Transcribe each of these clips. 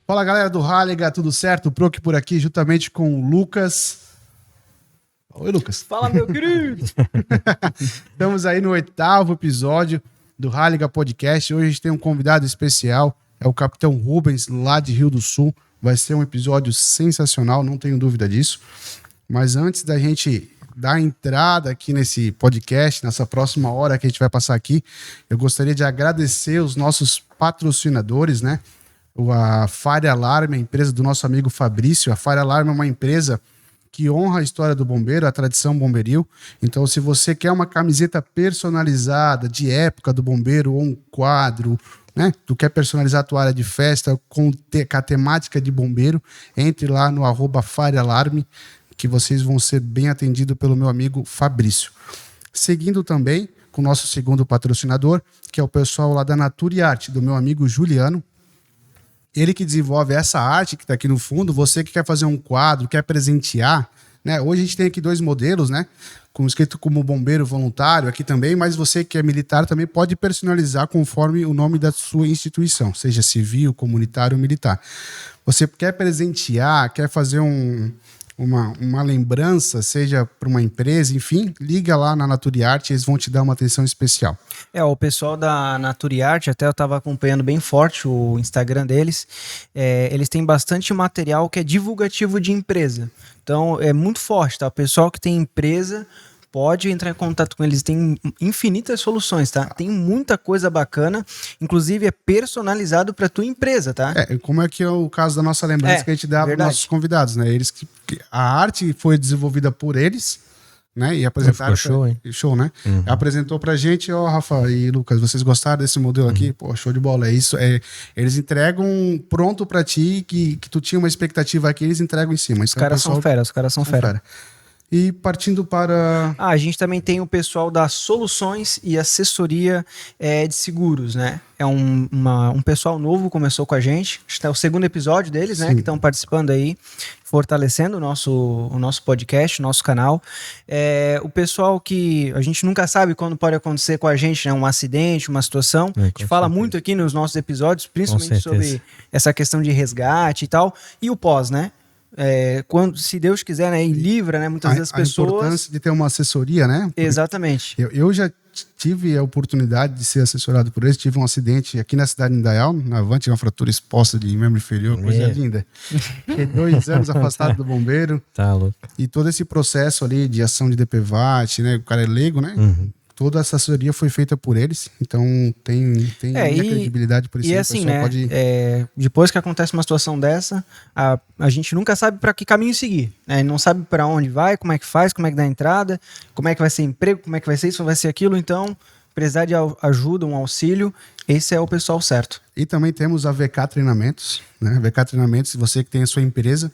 Fala galera do Halliga, tudo certo? O Proc por aqui, juntamente com o Lucas. Oi, Lucas. Fala, meu querido! Estamos aí no 8º episódio do Halliga Podcast. Hoje a gente tem um convidado especial, é o Capitão Rubens, lá de Rio do Sul. Vai ser um episódio sensacional, não tenho dúvida disso. Mas antes da gente dar entrada aqui nesse podcast, nessa próxima hora que a gente vai passar aqui, eu gostaria de agradecer os nossos patrocinadores, né? A Fire Alarm, a empresa do nosso amigo Fabrício. A Fire Alarm é uma empresa que honra a história do bombeiro, a tradição bomberil. Então, se você quer uma camiseta personalizada de época do bombeiro ou um quadro, né? Tu quer personalizar a tua área de festa com a temática de bombeiro, entre lá no @Fire Alarm, que vocês vão ser bem atendidos pelo meu amigo Fabrício. Seguindo também com o nosso segundo patrocinador, que é o pessoal lá da Nature Arte, do meu amigo Juliano. Ele que desenvolve essa arte que está aqui no fundo. Você que quer fazer um quadro, quer presentear, né? Hoje a gente tem aqui 2 modelos, né? Escrito como bombeiro voluntário aqui também, mas você que é militar também pode personalizar conforme o nome da sua instituição, seja civil, comunitário ou militar. Você quer presentear, quer fazer uma lembrança, seja para uma empresa, enfim, liga lá na Nature Arte, eles vão te dar uma atenção especial. O pessoal da Nature Arte, até eu estava acompanhando bem forte o Instagram deles, eles têm bastante material que é divulgativo de empresa. Então, é muito forte, tá? O pessoal que tem empresa pode entrar em contato com eles, tem infinitas soluções, tá? Tem muita coisa bacana, inclusive é personalizado para tua empresa, tá? Como é que é o caso da nossa lembrança que a gente dá para os nossos convidados, né? Eles a arte foi desenvolvida por eles, né? E apresentaram. Ficou show, hein? Show, né? Uhum. Apresentou pra gente, Rafa e Lucas, vocês gostaram desse modelo aqui? Pô, show de bola. É isso, eles entregam pronto pra ti, que tu tinha uma expectativa aqui, eles entregam em cima. Os caras são fera. E partindo para... A gente também tem o pessoal da Soluções e Assessoria de Seguros, né? É um pessoal novo, começou com a gente. Está o 2º episódio deles, né? Que estão participando aí, fortalecendo o nosso podcast, o nosso canal. O pessoal que a gente nunca sabe quando pode acontecer com a gente, né? Um acidente, uma situação. A gente fala muito aqui nos nossos episódios, principalmente sobre essa questão de resgate e tal. E o pós, né? Quando, se Deus quiser, né, e livra, né, muitas vezes pessoas... A importância de ter uma assessoria, né? Porque exatamente. Eu já tive a oportunidade de ser assessorado por eles. Tive um acidente aqui na cidade de Indaial, na Avante, uma fratura exposta de membro inferior, coisa linda. Fiquei 2 anos afastado do bombeiro. Tá louco. E todo esse processo ali de ação de DPVAT, né? O cara é leigo, né? Uhum. Toda a assessoria foi feita por eles, então tem minha credibilidade por isso. E assim, né, depois que acontece uma situação dessa, a gente nunca sabe para que caminho seguir, né? Não sabe para onde vai, como é que faz, como é que dá a entrada, como é que vai ser emprego, como é que vai ser isso, vai ser aquilo. Então, precisar de ajuda, um auxílio, esse é o pessoal certo. E também temos a VK Treinamentos, né? VK Treinamentos, você que tem a sua empresa,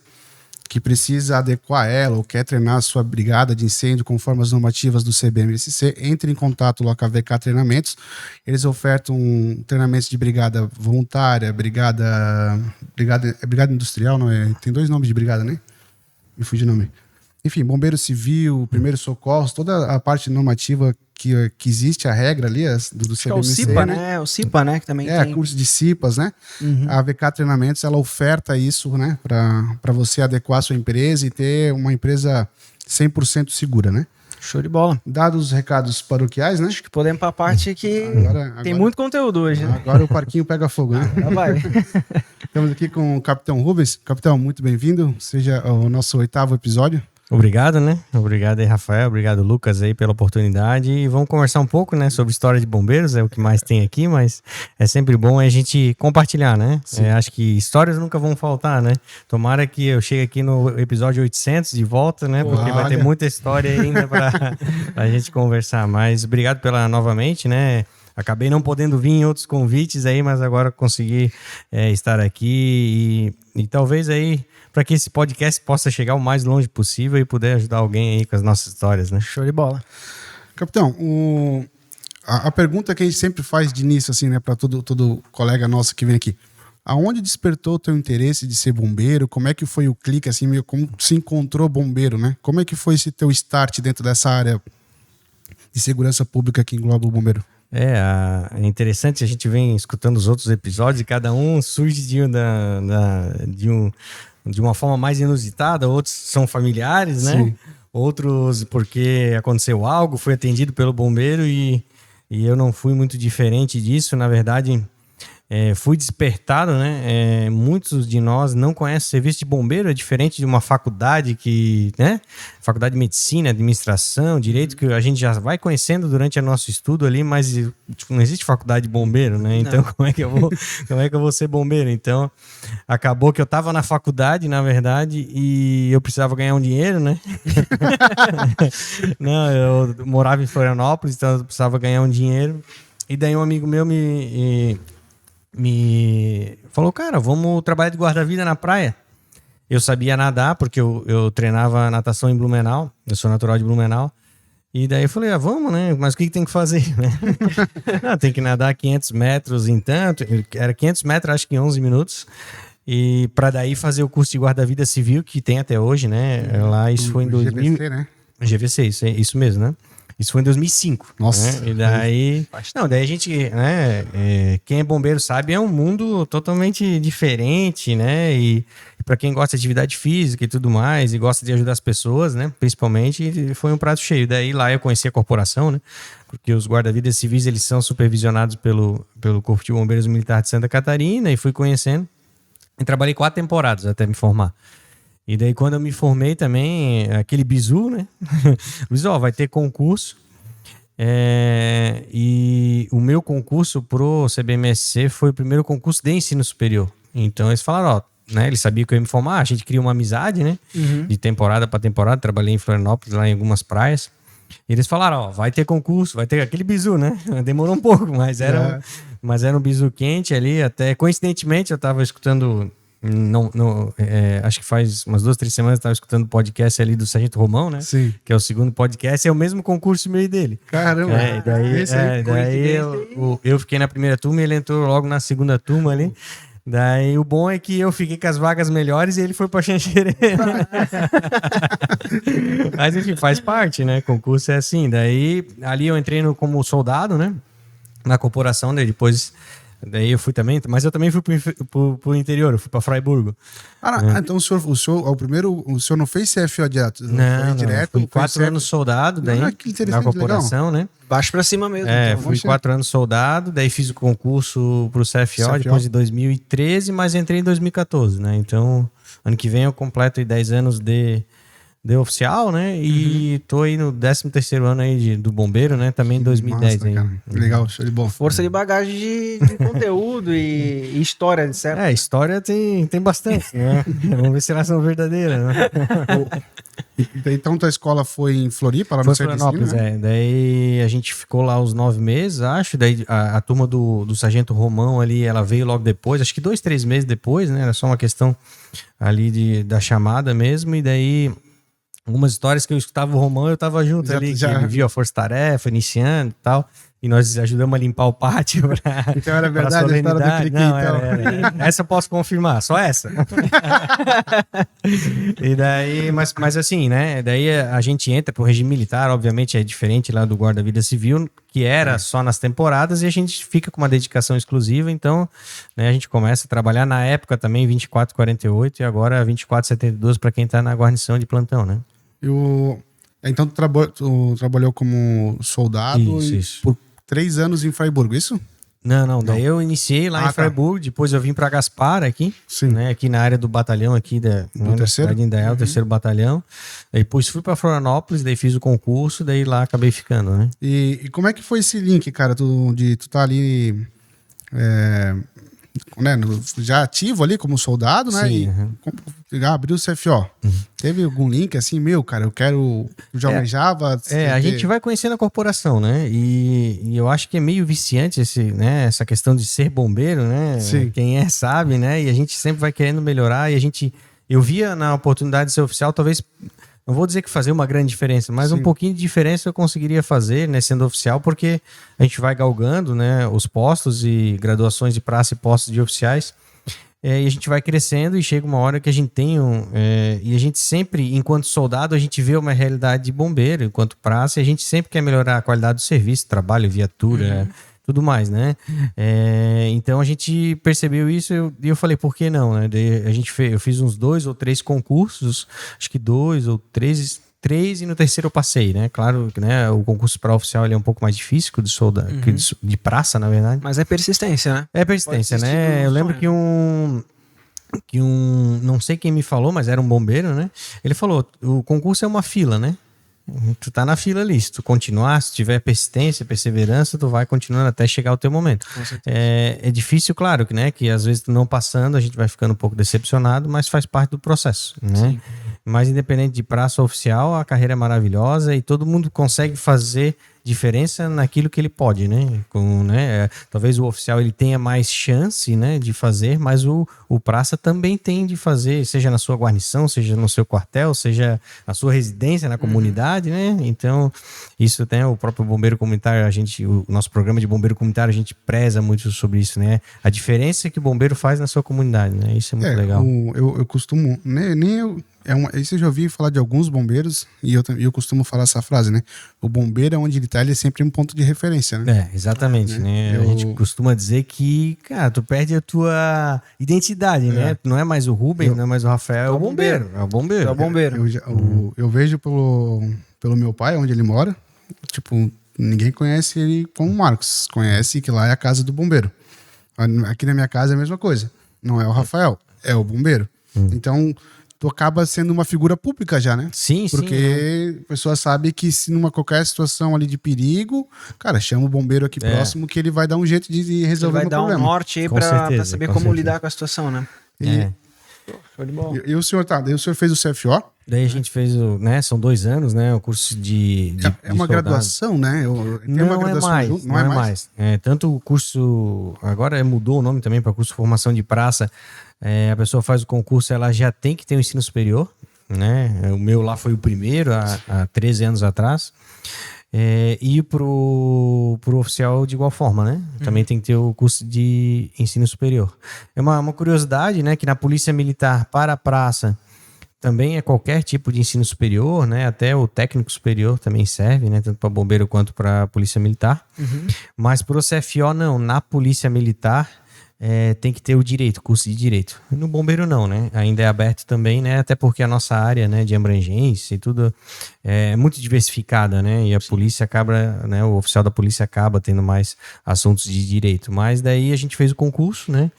que precisa adequar ela ou quer treinar a sua brigada de incêndio conforme as normativas do CBMSC, entre em contato lá com a VK Treinamentos. Eles ofertam treinamentos de brigada voluntária, brigada industrial, não é? Tem 2 nomes de brigada, né? Me fugiu o nome. Enfim, bombeiro civil, primeiro socorros, toda a parte normativa que existe, a regra ali do CBMC. O CIPA, né? O CIPA, né? Que também tem. Curso de CIPAs, né? Uhum. A VK Treinamentos, ela oferta isso, né? Para você adequar a sua empresa e ter uma empresa 100% segura, né? Show de bola. Dados os recados paroquiais, né? Acho que podemos para a parte que tem muito conteúdo hoje, né? Agora o parquinho pega fogo, né? Vai. Estamos aqui com o Capitão Rubens. Capitão, muito bem-vindo. Seja o nosso 8º episódio. Obrigado, né? Obrigado aí, Rafael. Obrigado, Lucas, aí pela oportunidade. E vamos conversar um pouco, né, sobre história de bombeiros, é o que mais tem aqui, mas é sempre bom a gente compartilhar, né? Acho que histórias nunca vão faltar, né? Tomara que eu chegue aqui no episódio 800 de volta, né? Porque vai ter muita história ainda pra gente conversar. Mas obrigado novamente, né? Acabei não podendo vir em outros convites aí, mas agora consegui estar aqui e talvez aí para que esse podcast possa chegar o mais longe possível e puder ajudar alguém aí com as nossas histórias, né? Show de bola. Capitão, a pergunta que a gente sempre faz de início, assim, né, para todo colega nosso que vem aqui. Aonde despertou o teu interesse de ser bombeiro? Como é que foi o clique, assim, meio como se encontrou bombeiro, né? Como é que foi esse teu start dentro dessa área de segurança pública que engloba o bombeiro? É interessante, a gente vem escutando os outros episódios e cada um surge de uma forma mais inusitada, outros são familiares, né? Sim. Outros porque aconteceu algo, fui atendido pelo bombeiro e eu não fui muito diferente disso, na verdade... fui despertado, né? Muitos de nós não conhecem o serviço de bombeiro, é diferente de uma faculdade né? Faculdade de medicina, administração, direito, que a gente já vai conhecendo durante o nosso estudo ali, mas tipo, não existe faculdade de bombeiro, né? Então, como é que eu vou ser bombeiro? Então, acabou que eu estava na faculdade, na verdade, e eu precisava ganhar um dinheiro, né? Não, eu morava em Florianópolis, então eu precisava ganhar um dinheiro. E daí um amigo meu me falou, cara, vamos trabalhar de guarda-vida na praia. Eu sabia nadar, porque eu treinava natação em Blumenau, eu sou natural de Blumenau, e daí eu falei, vamos, né, mas o que tem que fazer, né? Não, tem que nadar 500 metros em tanto, era 500 metros, acho que em 11 minutos, e para daí fazer o curso de guarda-vida civil, que tem até hoje, né, lá isso foi em 2000... GVC, né? GVC, isso mesmo, né? Isso foi em 2005. Nossa. Né? E daí... daí a gente, né? Quem é bombeiro sabe, é um mundo totalmente diferente, né? E para quem gosta de atividade física e tudo mais, e gosta de ajudar as pessoas, né? Principalmente, foi um prato cheio. Daí lá eu conheci a corporação, né? Porque os guarda-vidas civis, eles são supervisionados pelo Corpo de Bombeiros Militar de Santa Catarina, e fui conhecendo. E trabalhei 4 temporadas até me formar. E daí, quando eu me formei também, aquele bizu, né? Bizu, vai ter concurso. E o meu concurso pro CBMSC foi o primeiro concurso de ensino superior. Então, eles falaram, né? Eles sabiam que eu ia me formar, a gente cria uma amizade, né? Uhum. De temporada para temporada. Trabalhei em Florianópolis, lá em algumas praias. E eles falaram, vai ter concurso, vai ter aquele bizu, né? Demorou um pouco, mas era um bizu quente ali. Até, coincidentemente, eu tava escutando... acho que faz umas 2, 3 semanas eu estava escutando o podcast ali do Sargento Romão, né? Sim. Que é o segundo podcast, é o mesmo concurso meu e dele. Caramba. Daí eu fiquei na primeira turma e ele entrou logo na segunda turma ali. Daí o bom é que eu fiquei com as vagas melhores e ele foi pra Xanxerê. Mas enfim, faz parte, né? Concurso é assim. Daí ali eu entrei como soldado, né? Na corporação, depois... Daí eu fui também, mas eu também fui pro interior, eu fui pra Fraiburgo. Então o senhor não fez CFO direto? Não, direto. Fui 4 anos soldado, daí na corporação, legal. Né? Baixo pra cima mesmo. Então. Fui 4 anos soldado, daí fiz o concurso pro CFO depois de 2013, mas entrei em 2014, né? Então, ano que vem eu completo 10 anos de oficial, né? E tô aí no 13º ano aí do bombeiro, né? Também em 2010. Massa, cara. Legal, show de bola. Força de bagagem de conteúdo e história, certo? História tem bastante, né? Vamos ver se elas são verdadeiras, né? Então tua escola foi em Floripa, lá no Florianópolis, né? Daí a gente ficou lá uns 9 meses, acho. Daí a turma do Sargento Romão ali, ela veio logo depois, acho que 2, 3 meses depois, né? Era só uma questão ali da chamada mesmo, e daí... Algumas histórias que eu escutava o Romão, eu tava junto ali, que ele viu a Força-Tarefa, iniciando e tal, e nós ajudamos a limpar o pátio. Então era verdade a história do Clique, não, então. Essa eu posso confirmar, só essa. E daí, mas assim, né, daí a gente entra pro regime militar, obviamente é diferente lá do Guarda-Vida Civil, que era só nas temporadas, e a gente fica com uma dedicação exclusiva, então, né, a gente começa a trabalhar na época também 24/48 e agora 24/72 para quem tá na guarnição de plantão, né? Então tu trabalhou como soldado isso. por 3 anos em Fraiburgo, isso? Não. Daí eu iniciei lá em Fraiburgo, depois eu vim para Gaspar aqui, né, aqui na área do batalhão aqui do terceiro? De Indaial, 3º batalhão. Depois fui para Florianópolis, daí fiz o concurso, daí lá acabei ficando, né? E como é que foi esse link, cara, tu tá ali... né, já ativo ali como soldado, né? Sim, e abriu o CFO. Teve algum link assim, cara, eu já almejava? A gente vai conhecendo a corporação, né? E eu acho que é meio viciante essa questão de ser bombeiro, né? Sim. Quem sbe, né? E a gente sempre vai querendo melhorar, e eu via na oportunidade de ser oficial, talvez, não vou dizer que fazer uma grande diferença, mas um pouquinho de diferença eu conseguiria fazer, né, sendo oficial, porque a gente vai galgando, né, os postos e graduações de praça e postos de oficiais. e a gente vai crescendo e chega uma hora que a gente tem e a gente sempre, enquanto soldado, a gente vê uma realidade de bombeiro, enquanto praça, e a gente sempre quer melhorar a qualidade do serviço, trabalho, viatura, tudo mais, né? Então a gente percebeu isso e eu falei, por que não, né? Eu fiz uns 2 ou 3 concursos, acho que 2 ou 3, e no terceiro eu passei, né? Claro que, né, o concurso para oficial ele é um pouco mais difícil que o de soldado, que de praça, na verdade. Mas é persistência, né? É persistência, né? Eu lembro que não sei quem me falou, mas era um bombeiro, né? Ele falou, o concurso é uma fila, né? Tu tá na fila ali, se tu continuar, se tiver persistência, perseverança, tu vai continuando até chegar o teu momento. É difícil, claro, que, né, que às vezes tu não passando, a gente vai ficando um pouco decepcionado, mas faz parte do processo, né? Sim. Mas independente de praça ou oficial, a carreira é maravilhosa e todo mundo consegue fazer diferença naquilo que ele pode, né? Talvez o oficial ele tenha mais chance, né, de fazer, mas o praça também tem de fazer, seja na sua guarnição, seja no seu quartel, seja na sua residência, na comunidade, né? Então, isso tem o próprio bombeiro comunitário, o nosso programa de bombeiro comunitário, a gente preza muito sobre isso, né? A diferença que o bombeiro faz na sua comunidade, né? Isso é muito legal. Eu costumo, isso eu já ouvi falar de alguns bombeiros e eu costumo falar essa frase, né? O bombeiro, onde ele tá, ele é sempre um ponto de referência, né? Exatamente, né? A gente costuma dizer que, cara, tu perde a tua identidade, né? Não é mais o Rubens, não é mais o Rafael, é o bombeiro. É o bombeiro. É o bombeiro. Eu vejo pelo meu pai, onde ele mora, tipo, ninguém conhece ele como Marcos, conhece que lá é a casa do bombeiro. Aqui na minha casa é a mesma coisa. Não é o Rafael, é o bombeiro. Então, tu acaba sendo uma figura pública já, né? Sim, Porque a pessoa sabe que se numa qualquer situação ali de perigo, cara, chama o bombeiro aqui próximo que ele vai dar um jeito de resolver o problema. Vai dar um norte aí pra saber como lidar com a situação, né? Show de bola. E o senhor, daí o senhor fez o CFO? Daí a gente fez são 2 anos, né? O curso de é uma graduação, né? Não é mais. Tanto o curso, agora mudou o nome também para curso de formação de praça. A pessoa faz o concurso, ela já tem que ter um ensino superior, né? O meu lá foi o primeiro, há 13 anos atrás. E pro oficial de igual forma, né? Também tem que ter o curso de ensino superior. É uma curiosidade, né? Que na Polícia Militar para a praça também é qualquer tipo de ensino superior, né? Até o técnico superior também serve, né? Tanto para bombeiro quanto para Polícia Militar. Mas para o CFO não, na Polícia Militar tem que ter o direito, curso de direito. No bombeiro não, né? Ainda é aberto também, né? Até porque a nossa área, né, de abrangência e tudo é muito diversificada, né? E a polícia acaba, né? O oficial da polícia acaba tendo mais assuntos de direito. Mas daí a gente fez o concurso, né?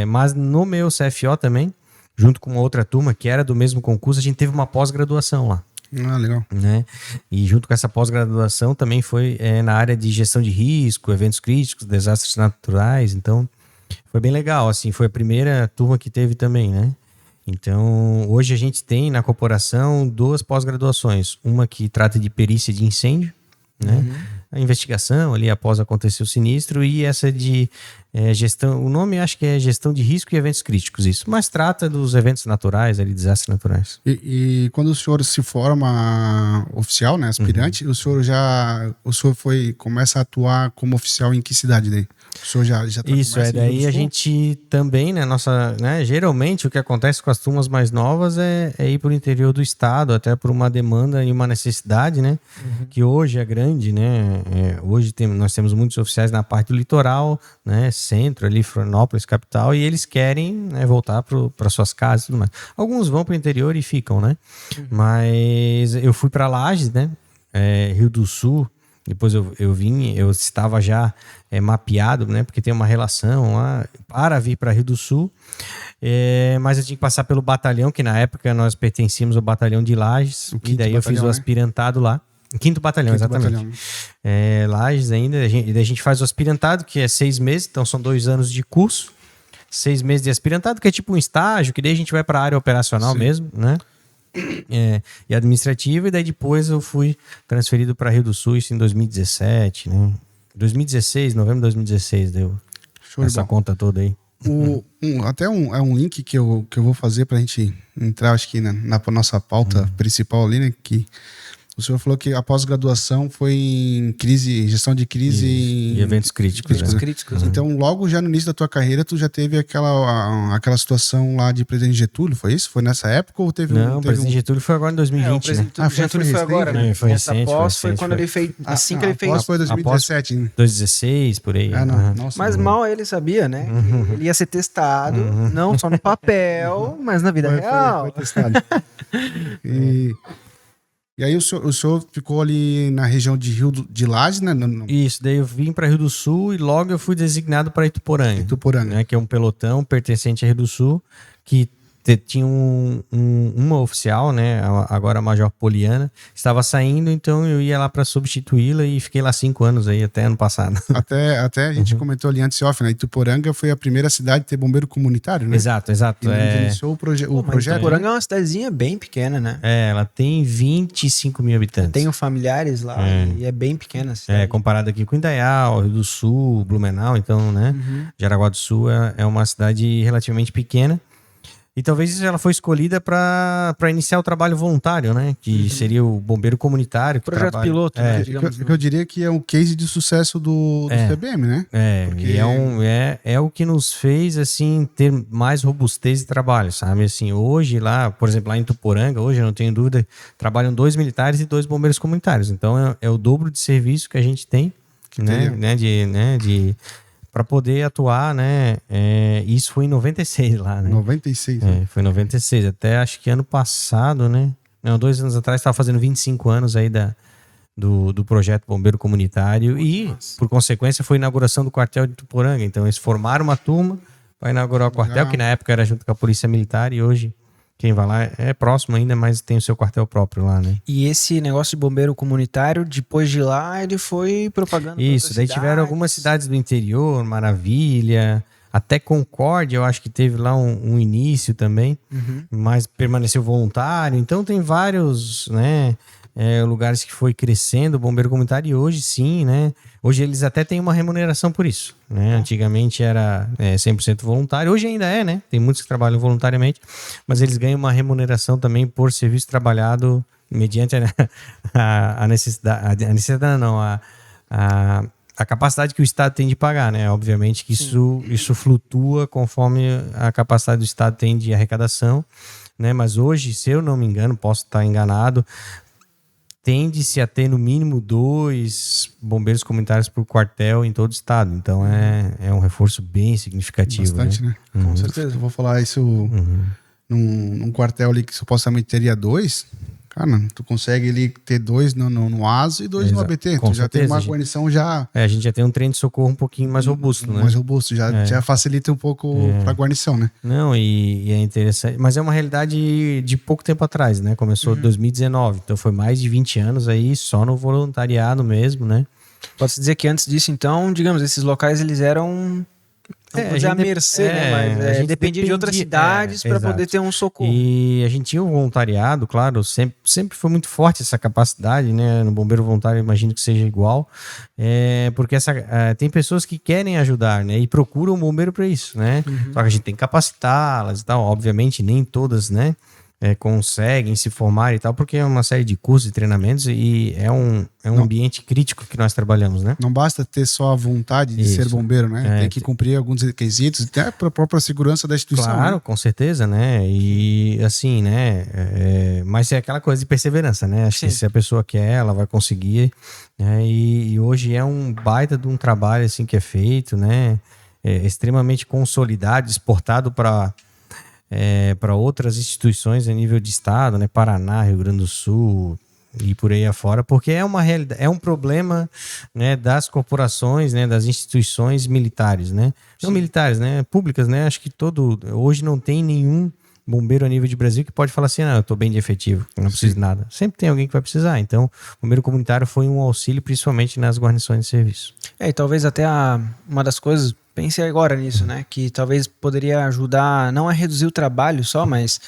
Mas no meu CFO também, junto com uma outra turma que era do mesmo concurso, a gente teve uma pós-graduação lá. Legal. Né? E junto com essa pós-graduação também foi na área de gestão de risco, eventos críticos, desastres naturais. Então, foi bem legal. Assim, foi a primeira turma que teve também, né? Então, hoje a gente tem na corporação 2 pós-graduações. Uma que trata de perícia de incêndio, né? A investigação ali após acontecer o sinistro, e essa de gestão, o nome acho que é gestão de risco e eventos críticos, isso, mas trata dos eventos naturais, ali, desastres naturais. E quando o senhor se forma oficial, né, aspirante, o senhor começa a atuar como oficial em que cidade daí? O senhor já isso, daí a gente também, né, geralmente o que acontece com as turmas mais novas é ir para o interior do estado, até por uma demanda e uma necessidade, né, que hoje é grande, né, hoje nós temos muitos oficiais na parte do litoral, né, centro ali, Florianópolis, capital, e eles querem, né, voltar para suas casas e tudo mais. Alguns vão para o interior e ficam, né, mas eu fui para Lages, né, Rio do Sul. Depois eu estava já mapeado, né? Porque tem uma relação lá para vir para Rio do Sul. Mas eu tinha que passar pelo batalhão, que na época nós pertencíamos ao batalhão de Lages. E daí eu fiz o aspirantado lá. 5º batalhão, exatamente. Batalhão. Lages ainda. A gente faz o aspirantado, que é 6 meses. Então são 2 anos de curso. 6 meses de aspirantado, que é tipo um estágio, que daí a gente vai para a área operacional mesmo, né? E administrativa, e daí depois eu fui transferido para Rio do Sul, isso em 2017, né? 2016, novembro de 2016 deu essa conta toda aí. Até um link que eu vou fazer pra gente entrar, acho que na nossa pauta principal ali, né? Que O senhor falou que a pós-graduação foi em gestão de crise E eventos críticos. Eventos né? críticos. Então, logo já no início da tua carreira, tu já teve aquela situação lá de presidente Getúlio, foi isso? Foi nessa época ou teve Não, o presidente Getúlio foi agora em 2020, o né? presidente Getúlio foi agora, né? Foi Essa recente, pós foi foi quando recente, ele fez, assim que ele fez. Após foi 2017, né? 2016, por aí. Ah, não. Aham. Nossa, Mas mal ele sabia, né? Que ele ia ser testado, não só no papel, mas na vida real. Foi testado. E aí o senhor ficou ali na região de Rio de Lages, né? Isso, daí eu vim para Rio do Sul e logo eu fui designado para Ituporanga. Ituporanga. Né, que é um pelotão pertencente a Rio do Sul, que tinha uma oficial, né, agora a Major Poliana, estava saindo, então eu ia lá para substituí-la e fiquei lá 5 anos aí, até ano passado. Até a gente comentou ali antes off, né? Ituporanga foi a primeira cidade a ter bombeiro comunitário, né? Exato. E iniciou o projeto. Ituporanga é uma cidadezinha bem pequena, né? Ela tem 25 mil habitantes. Tenho familiares lá e é bem pequena a cidade. Comparado aqui com Indaial, Rio do Sul, Blumenau, então, né? Jaraguá do Sul é uma cidade relativamente pequena. E talvez ela foi escolhida para iniciar o trabalho voluntário, né? Que seria o bombeiro comunitário. Projeto piloto, né? Digamos. Eu diria que é um case de sucesso do CBM, né? Porque... E é o que nos fez, assim, ter mais robustez de trabalho, sabe? Assim, hoje lá, por exemplo, lá em Ituporanga, hoje, eu não tenho dúvida, trabalham 2 militares e 2 bombeiros comunitários. Então, é o dobro de serviço que a gente tem, para poder atuar, né? Isso foi em 96 lá, né? 96. Né? Foi em 96. Até acho que ano passado, né? Não, 2 anos atrás, estava fazendo 25 anos aí do projeto Bombeiro Comunitário e, por consequência, foi a inauguração do quartel de Ituporanga. Então, eles formaram uma turma para inaugurar o quartel, que na época era junto com a Polícia Militar e hoje quem vai lá é próximo ainda, mas tem o seu quartel próprio lá, né? E esse negócio de bombeiro comunitário, depois de lá, ele foi propagando. Isso, daí tiveram algumas cidades do interior, Maravilha, até Concórdia, eu acho que teve lá um início também, mas permaneceu voluntário. Então tem vários, né, lugares que foi crescendo o bombeiro comunitário e hoje sim, né? Hoje eles até têm uma remuneração por isso, né? Antigamente era 100% voluntário, hoje ainda é, né? Tem muitos que trabalham voluntariamente, mas eles ganham uma remuneração também por serviço trabalhado mediante a necessidade, a capacidade que o Estado tem de pagar, né? Obviamente que isso flutua conforme a capacidade do Estado tem de arrecadação, né? Mas hoje, se eu não me engano, posso estar enganado, tende-se a ter no mínimo 2 bombeiros comunitários por quartel em todo o estado. Então é um reforço bem significativo. Bastante, né? Com certeza. Eu vou falar isso num quartel ali que supostamente teria 2. Cara, tu consegue ali ter 2 no ASO e 2 no ABT. Com tu já certeza, tem uma guarnição já... a gente já tem um trem de socorro um pouquinho mais robusto, né? Mais robusto, já facilita um pouco pra guarnição, né? Não, e é interessante. Mas é uma realidade de pouco tempo atrás, né? Começou em 2019, então foi mais de 20 anos aí só no voluntariado mesmo, né? Pode-se dizer que antes disso, então, digamos, esses locais eles eram... Não vou dizer a mercê, né? Mas dependia de outras cidades para poder ter um socorro. E a gente tinha um voluntariado, claro, sempre foi muito forte essa capacidade, né? No bombeiro voluntário, eu imagino que seja igual, porque tem pessoas que querem ajudar, né? E procuram um bombeiro para isso, né? Só que a gente tem que capacitá-las e tal. Obviamente, nem todas, né? Conseguem se formar e tal, porque é uma série de cursos e treinamentos e é um ambiente crítico que nós trabalhamos, né? Não basta ter só a vontade de ser bombeiro, né? Tem que cumprir alguns requisitos, até para a própria segurança da instituição. Claro, né? Com certeza, né? E assim, né? Mas é aquela coisa de perseverança, né? Acho que se a pessoa quer, ela vai conseguir. Né? E hoje é um baita de um trabalho assim que é feito, né? Extremamente consolidado, exportado para outras instituições a nível de estado, né? Paraná, Rio Grande do Sul e por aí afora, porque é uma realidade, é um problema, né, das corporações, né, das instituições militares, né? Não militares, né? Públicas, né? Acho que hoje não tem nenhum bombeiro a nível de Brasil que pode falar assim, eu tô bem de efetivo, não preciso de nada. Sempre tem alguém que vai precisar. Então, o bombeiro comunitário foi um auxílio, principalmente nas guarnições de serviço. E talvez até uma das coisas, pense agora nisso, né? Que talvez poderia ajudar, não a reduzir o trabalho só, mas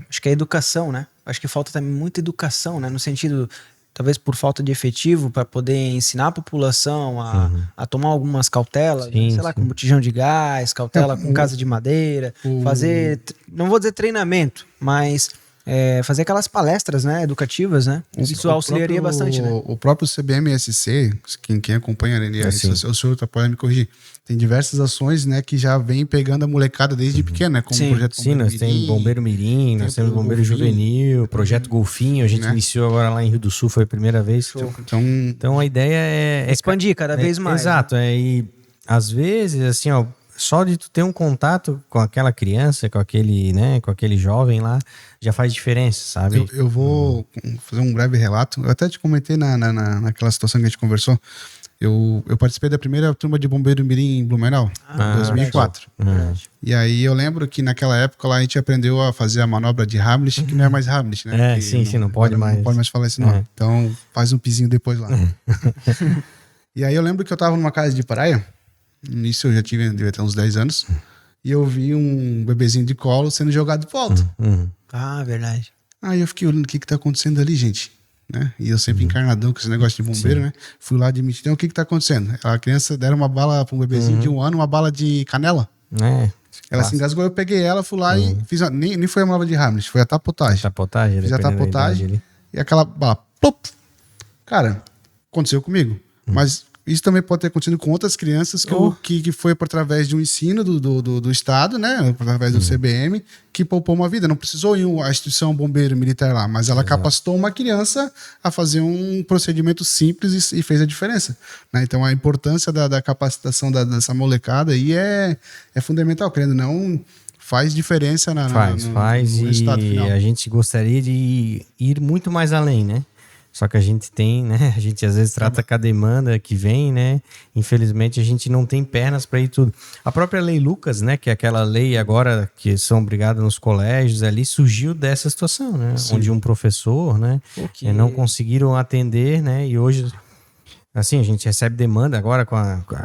acho que a educação, né? Acho que falta também muita educação, né? No sentido, talvez por falta de efetivo, para poder ensinar a população a tomar algumas cautelas, Sim, sei lá, com botijão de gás, cautela com casa de madeira, fazer, não vou dizer treinamento, mas fazer aquelas palestras, né, educativas, né? Isso auxiliaria bastante, né? O próprio CBMSC, quem acompanha ali, o senhor pode me corrigir, tem diversas ações, né, que já vem pegando a molecada desde pequena, né, como o Projeto Bombeiro Mirim. Nós temos Bombeiro Mirim, nós temos Bombeiro Juvenil, Projeto Golfinho, a gente iniciou agora lá em Rio do Sul, foi a primeira vez. Então a ideia é expandir cada vez mais. Exato, e às vezes, assim, ó, só de tu ter um contato com aquela criança, com aquele jovem lá, já faz diferença, sabe? Eu vou fazer um breve relato. Eu até te comentei naquela situação que a gente conversou. Eu participei da primeira turma de Bombeiro Mirim em Blumenau, em 2004. E aí eu lembro que naquela época lá a gente aprendeu a fazer a manobra de Hamlet, que não é mais Hamlet, né? Não pode mais. Não pode mais falar esse nome. Então faz um pizinho depois lá. E aí eu lembro que eu tava numa casa de praia. Nisso eu já devia ter uns 10 anos. E eu vi um bebezinho de colo sendo jogado de volta. Ah, verdade. Aí eu fiquei olhando o que tá acontecendo ali, gente. Né? E eu sempre encarnadão com esse negócio de bombeiro, né? Fui lá admitir, então o que tá acontecendo? A criança deram uma bala para um bebezinho de 1 ano, uma bala de canela. Ela se engasgou, eu peguei ela, fui lá e fiz, nem foi a manobra de Hamlet, foi a tapotagem. Fiz a tapotagem e aquela bala, plop. Cara, aconteceu comigo. Mas isso também pode ter acontecido com outras crianças que foi por através de um ensino do Estado, né? Por através do CBM, que poupou uma vida. Não precisou ir à instituição bombeiro militar lá, mas ela capacitou uma criança a fazer um procedimento simples e fez a diferença. Né? Então a importância da capacitação dessa molecada aí é fundamental, querendo ou não. Faz diferença no resultado final. A gente gostaria de ir muito mais além, né? Só que a gente tem, né? A gente às vezes trata com a demanda que vem, né? Infelizmente a gente não tem pernas para ir tudo. A própria Lei Lucas, né? Que é aquela lei agora que são obrigadas nos colégios ali, surgiu dessa situação, né? Sim. Onde um professor, né? Não conseguiram atender, né? E hoje, assim, a gente recebe demanda agora com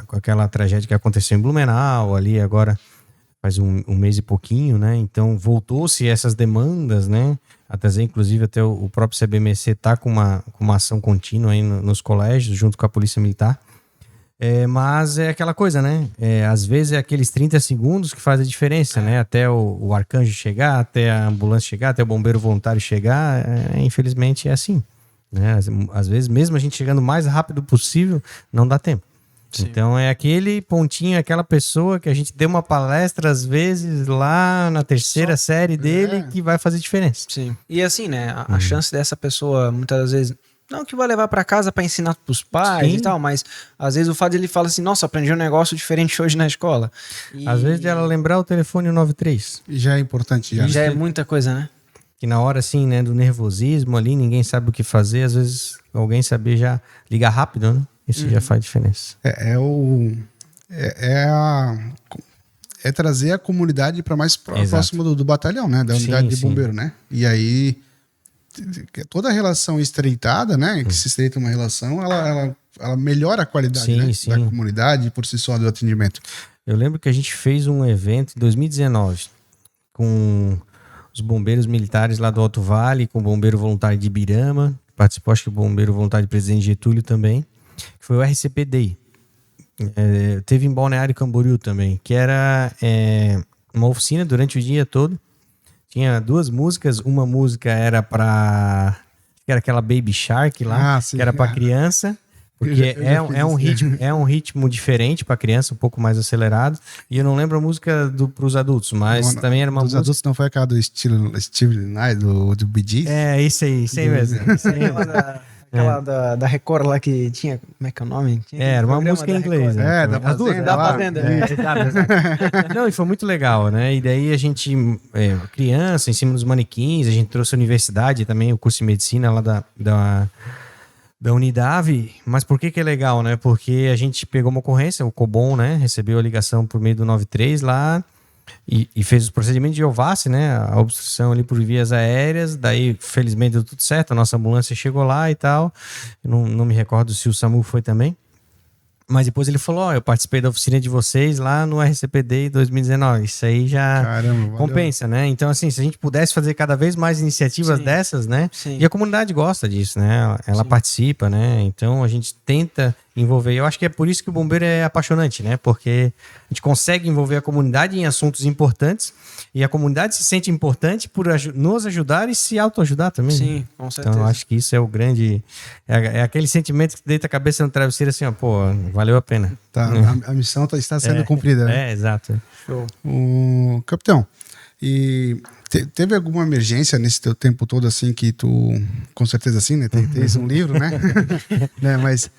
aquela tragédia que aconteceu em Blumenau ali agora faz um mês e pouquinho, né? Então voltou-se essas demandas, né? Inclusive até o próprio CBMC está com uma ação contínua aí nos colégios, junto com a Polícia Militar. Mas é aquela coisa, né? Às vezes é aqueles 30 segundos que faz a diferença, né? Até o arcanjo chegar, até a ambulância chegar, até o bombeiro voluntário chegar. Infelizmente é assim, né? Às vezes, mesmo a gente chegando o mais rápido possível, não dá tempo. Sim. Então é aquele pontinho, aquela pessoa que a gente deu uma palestra às vezes lá na terceira série dele que vai fazer diferença. Sim. E assim, né, a chance dessa pessoa muitas vezes, não que vai levar para casa para ensinar pros pais e tal, mas às vezes o fato de ele fala assim, nossa, aprendi um negócio diferente hoje na escola. Às vezes ela lembrar o telefone 93. E já é importante. Já é muita coisa, né? Que na hora assim, né, do nervosismo ali, ninguém sabe o que fazer, às vezes alguém saber já ligar rápido, né? Isso já faz diferença. É trazer a comunidade para mais próximo do batalhão, né? Da unidade de bombeiro, né? E aí toda a relação estreitada, né? Que se estreita uma relação, ela melhora a qualidade da comunidade por si só do atendimento. Eu lembro que a gente fez um evento em 2019 com os bombeiros militares lá do Alto Vale, com o bombeiro voluntário de Ibirama, participou acho que o bombeiro voluntário de Presidente Getúlio também. Que foi o RCP Day. Teve em Balneário Camboriú também, que era uma oficina durante o dia todo. Tinha 2 músicas, uma música era que era aquela Baby Shark lá, que era para criança, porque é um ritmo diferente para criança, um pouco mais acelerado. E eu não lembro a música para os adultos, mas também era uma música... Dos adultos não foi aquela do Steve Knight, do Bee Gees? Isso aí mesmo. Isso aí. Aquela da Record lá que tinha... Como é que é o nome? Era uma música em inglês. Né? Da Fazenda. Não, e foi muito legal, né? E daí a gente, criança, em cima dos manequins, a gente trouxe a universidade também, o curso de medicina lá da Unidade. Mas por que é legal, né? Porque a gente pegou uma ocorrência, o Cobom, né? Recebeu a ligação por meio do 93 lá, e fez os procedimentos de OVASS, né? A obstrução ali por vias aéreas. Daí, felizmente, deu tudo certo. A nossa ambulância chegou lá e tal. Eu não me recordo se o SAMU foi também. Mas depois ele falou, eu participei da oficina de vocês lá no RCPD 2019. Isso aí já compensa, né? Então, assim, se a gente pudesse fazer cada vez mais iniciativas dessas, né? Sim. E a comunidade gosta disso, né? Ela participa, né? Então, a gente tenta envolver. Eu acho que é por isso que o bombeiro é apaixonante, né? Porque a gente consegue envolver a comunidade em assuntos importantes e a comunidade se sente importante por nos ajudar e se autoajudar também. Sim, com certeza. Então, eu acho que isso é o grande... É aquele sentimento que deita a cabeça no travesseiro assim, ó, pô, valeu a pena. Tá, a missão está sendo cumprida, né? Exato. Show. Capitão, e teve alguma emergência nesse teu tempo todo, assim, que tu... Com certeza assim, né? Tem um livro, né? Né? Mas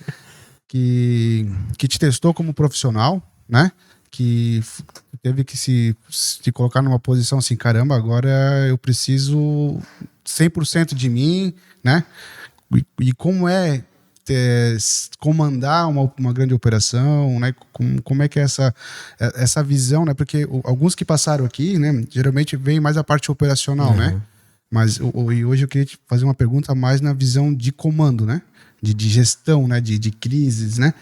que te testou como profissional, né? Que teve que se colocar numa posição assim, caramba, agora eu preciso 100% de mim, né? E como é comandar uma grande operação, né? Como é que é essa visão, né? Porque alguns que passaram aqui, né? Geralmente vem mais a parte operacional, né? Mas e hoje eu queria te fazer uma pergunta mais na visão de comando, né? De gestão, né? De crises, né?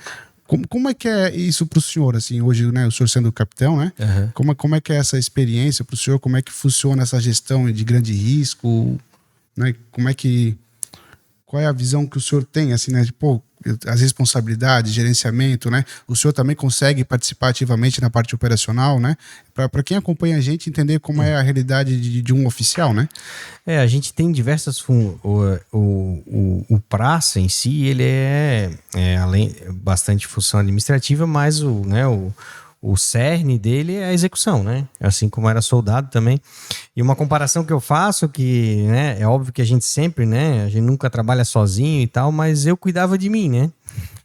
Como é que é isso para o senhor, assim, hoje, né? O senhor sendo capitão, né? Como é que é essa experiência para o senhor? Como é que funciona essa gestão de grande risco, né? Qual é a visão que o senhor tem, assim, né? Pô, as responsabilidades, gerenciamento, né? O senhor também consegue participar ativamente na parte operacional, né? Para quem acompanha a gente entender como é a realidade de um oficial, né? A gente tem diversas o praça em si, ele além bastante função administrativa, mas o cerne dele é a execução, né? Assim como era soldado também. E uma comparação que eu faço, que, né, é óbvio que a gente sempre, né, a gente nunca trabalha sozinho e tal, mas eu cuidava de mim, né?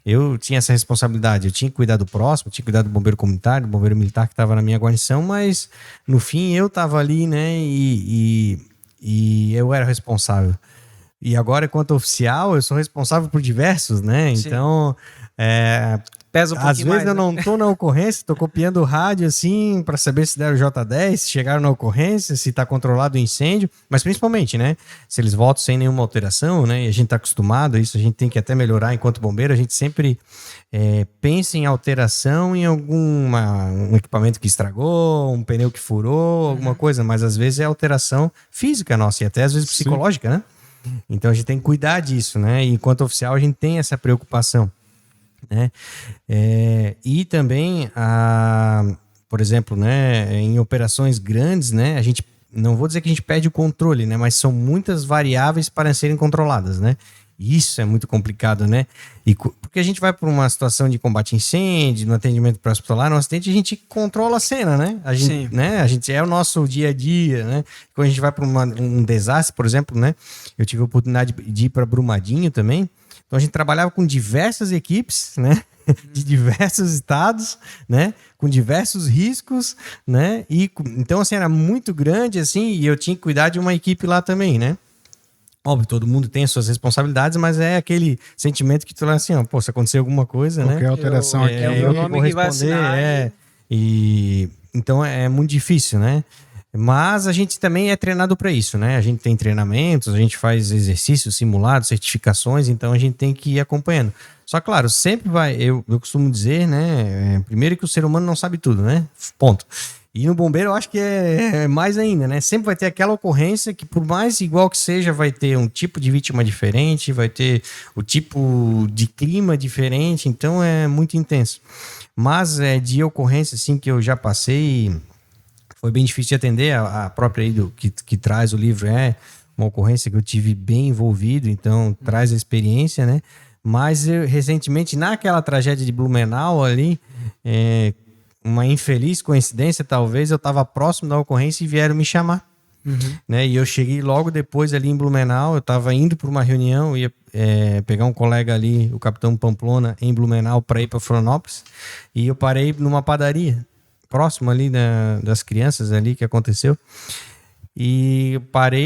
Eu tinha essa responsabilidade, eu tinha que cuidar do próximo, tinha que cuidar do bombeiro comunitário, do bombeiro militar que estava na minha guarnição, mas no fim eu estava ali, né, e eu era responsável. E agora, enquanto oficial, eu sou responsável por diversos, né? Sim. Então, pesa um pouquinho às vezes mais, eu né? não tô na ocorrência, tô copiando o rádio assim para saber se deram J10, se chegaram na ocorrência, se tá controlado o incêndio, mas principalmente, né, se eles voltam sem nenhuma alteração, né, e a gente tá acostumado a isso, a gente tem que até melhorar enquanto bombeiro, a gente sempre pensa em alteração em um equipamento que estragou, um pneu que furou, alguma coisa, mas às vezes é alteração física nossa e até às vezes psicológica, né? Então a gente tem que cuidar disso, né, e enquanto oficial a gente tem essa preocupação, né? E também, por exemplo, né, em operações grandes, né, a gente, não vou dizer que a gente perde o controle, né, mas são muitas variáveis para serem controladas, né? Isso é muito complicado, né? Porque a gente vai para uma situação de combate a incêndio, no atendimento pré-hospitalar, no acidente, a gente controla a cena, né? A gente, né? A gente é o nosso dia a dia, né? Quando a gente vai para um desastre, por exemplo, né? Eu tive a oportunidade de ir para Brumadinho também. Então a gente trabalhava com diversas equipes, né? De diversos estados, né? Com diversos riscos, né? Então, assim, era muito grande, assim, e eu tinha que cuidar de uma equipe lá também, né? Óbvio, todo mundo tem as suas responsabilidades, mas é aquele sentimento que tu fala assim, ó, pô, se acontecer alguma coisa, qualquer né? alteração aqui. É o meu nome que vai assinar. Então é muito difícil, né? Mas a gente também é treinado para isso, né? A gente tem treinamentos, a gente faz exercícios simulados, certificações, então a gente tem que ir acompanhando. Só claro, sempre vai, eu costumo dizer, né? Primeiro que o ser humano não sabe tudo, né? Ponto. E no bombeiro eu acho que é mais ainda, né? Sempre vai ter aquela ocorrência que, por mais igual que seja, vai ter um tipo de vítima diferente, vai ter o tipo de clima diferente, então é muito intenso. Mas de ocorrência, assim, que eu já passei, foi bem difícil de atender. A própria aí que traz o livro é uma ocorrência que eu tive bem envolvido, então traz a experiência, né? Mas eu, recentemente, naquela tragédia de Blumenau ali, uma infeliz coincidência, talvez, eu estava próximo da ocorrência e vieram me chamar. Né? E eu cheguei logo depois ali em Blumenau, eu estava indo para uma reunião, ia pegar um colega ali, o capitão Pamplona, em Blumenau, para ir para Florianópolis, e eu parei numa padaria, próximo ali das crianças ali que aconteceu. E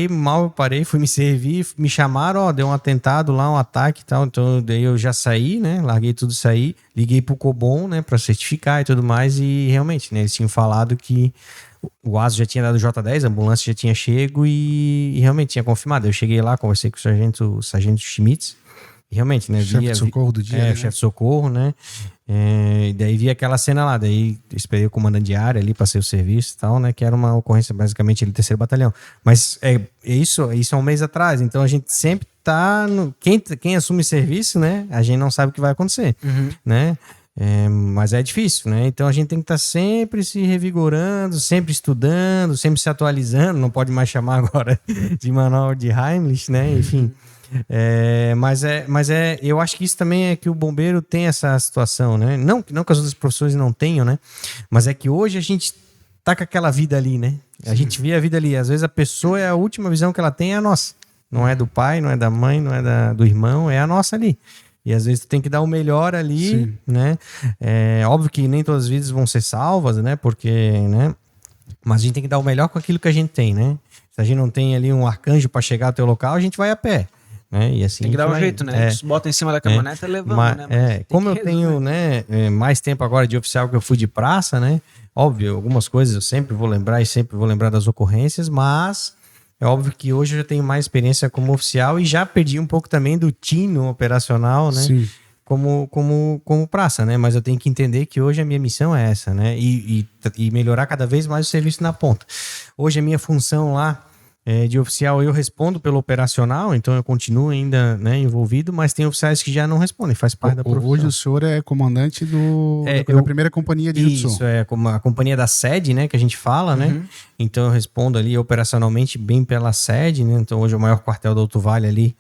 mal eu parei, fui me servir, me chamaram, deu um atentado lá, um ataque e tal, então daí eu já saí, né, larguei tudo, saí, liguei pro Cobom, né, pra certificar e tudo mais, e realmente, né, eles tinham falado que o ASO já tinha dado J10, a ambulância já tinha chego e realmente tinha confirmado. Eu cheguei lá, conversei com o sargento Schmitz, E realmente, né? Chefe de socorro do dia. O chefe de socorro, né? E daí vi aquela cena lá, daí esperei o comandante de área ali, passei o serviço e tal, né? Que era uma ocorrência basicamente do 3º Batalhão. Mas isso é um mês atrás, então a gente sempre tá quem assume serviço, né? A gente não sabe o que vai acontecer, né? Mas é difícil, né? Então a gente tem que estar sempre se revigorando, sempre estudando, sempre se atualizando. Não pode mais chamar agora de manual de Heimlich, né? Enfim. Mas eu acho que isso também é que o bombeiro tem essa situação, né? Não que as outras profissões não tenham, né? Mas é que hoje a gente tá com aquela vida ali, né? A gente vê a vida ali. Às vezes a pessoa a última visão que ela tem é a nossa. Não é do pai, não é da mãe, não é do irmão, é a nossa ali. E às vezes tu tem que dar o melhor ali, sim, né? Óbvio que nem todas as vidas vão ser salvas, né? Porque, né? Mas a gente tem que dar o melhor com aquilo que a gente tem, né? Se a gente não tem ali um arcanjo para chegar ao teu local, a gente vai a pé. Né? E assim tem que dar um jeito, né? Bota em cima da caminhonete e levamos, né? Mas como eu tenho, né, mais tempo agora de oficial que eu fui de praça, né? Óbvio, algumas coisas eu sempre vou lembrar e sempre vou lembrar das ocorrências, mas é óbvio que hoje eu já tenho mais experiência como oficial e já perdi um pouco também do tino operacional, né? Sim. Como praça, né? Mas eu tenho que entender que hoje a minha missão é essa, né? E melhorar cada vez mais o serviço na ponta. Hoje a minha função lá de oficial, eu respondo pelo operacional, então eu continuo ainda, né, envolvido, mas tem oficiais que já não respondem, faz parte da profissão. Hoje o senhor é comandante da primeira companhia de Rio do Sul. Isso, como a companhia da sede, né, que a gente fala, né? Então eu respondo ali operacionalmente bem pela sede, né? Então hoje é o maior quartel do Alto Vale ali,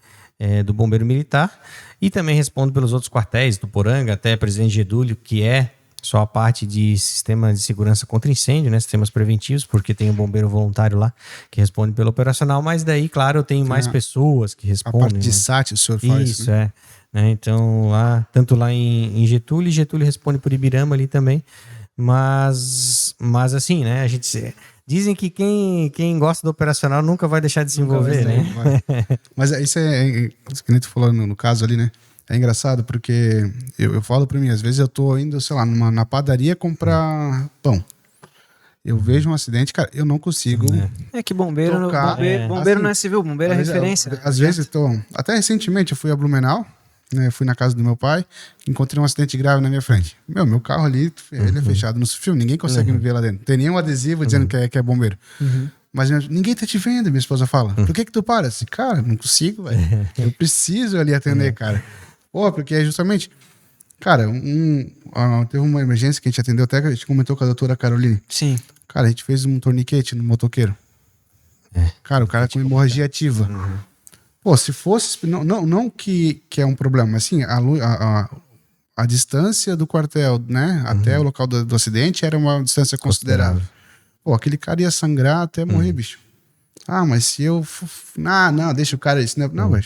do Bombeiro Militar, e também respondo pelos outros quartéis, do Poranga até Presidente Gedúlio, que é só a parte de sistema de segurança contra incêndio, né? Sistemas preventivos, porque tem um bombeiro voluntário lá que responde pelo operacional, mas daí, claro, eu tenho mais pessoas que respondem. A parte de SAT o senhor faz, isso, né? Então, tanto lá em Getúlio, Getúlio responde por Ibirama ali também, mas assim, né? A gente... Dizem que quem gosta do operacional nunca vai deixar de se envolver, né? Mas isso isso que nem tu falou no caso ali, né? É engraçado porque eu falo pra mim, às vezes eu tô indo, sei lá, na padaria comprar pão. Eu vejo um acidente, cara, eu não consigo. Que bombeiro assim, não é civil, bombeiro é referência. Às vezes eu tô. Até recentemente eu fui a Blumenau, né? Fui na casa do meu pai, encontrei um acidente grave na minha frente. Meu carro ali, ele é fechado no filme, ninguém consegue me ver lá dentro. Tem nenhum adesivo dizendo que é bombeiro. Mas ninguém tá te vendo, minha esposa fala. Por que tu para? Assim, cara, não consigo, velho. Eu preciso ali atender, cara. Porque é justamente... Cara, teve uma emergência que a gente atendeu, até que a gente comentou com a doutora Caroline. Sim. Cara, a gente fez um torniquete no motoqueiro. Cara, o cara com hemorragia ativa. Se fosse... Não que é um problema, mas assim, a distância do quartel, né, até o local do acidente era uma distância considerável. Aquele cara ia sangrar até morrer, bicho. Mas se eu... Não, deixa o cara... Não, velho.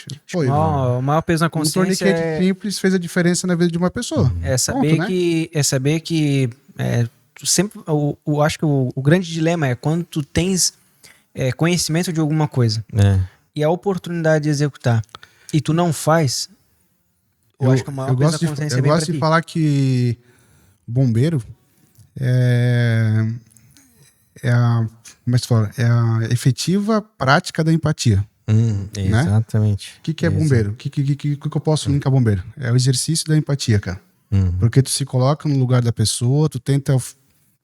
O maior peso na consciência... Um torniquete simples fez a diferença na vida de uma pessoa. Saber que sempre... Eu acho que o grande dilema é quando tu tens conhecimento de alguma coisa e a oportunidade de executar e tu não faz, eu acho que o maior peso na consciência eu gosto de falar que bombeiro como é que se fala? É a efetiva prática da empatia. Exatamente. O que é bombeiro? O que eu posso linkar bombeiro? É o exercício da empatia, cara. Porque tu se coloca no lugar da pessoa, tu tenta,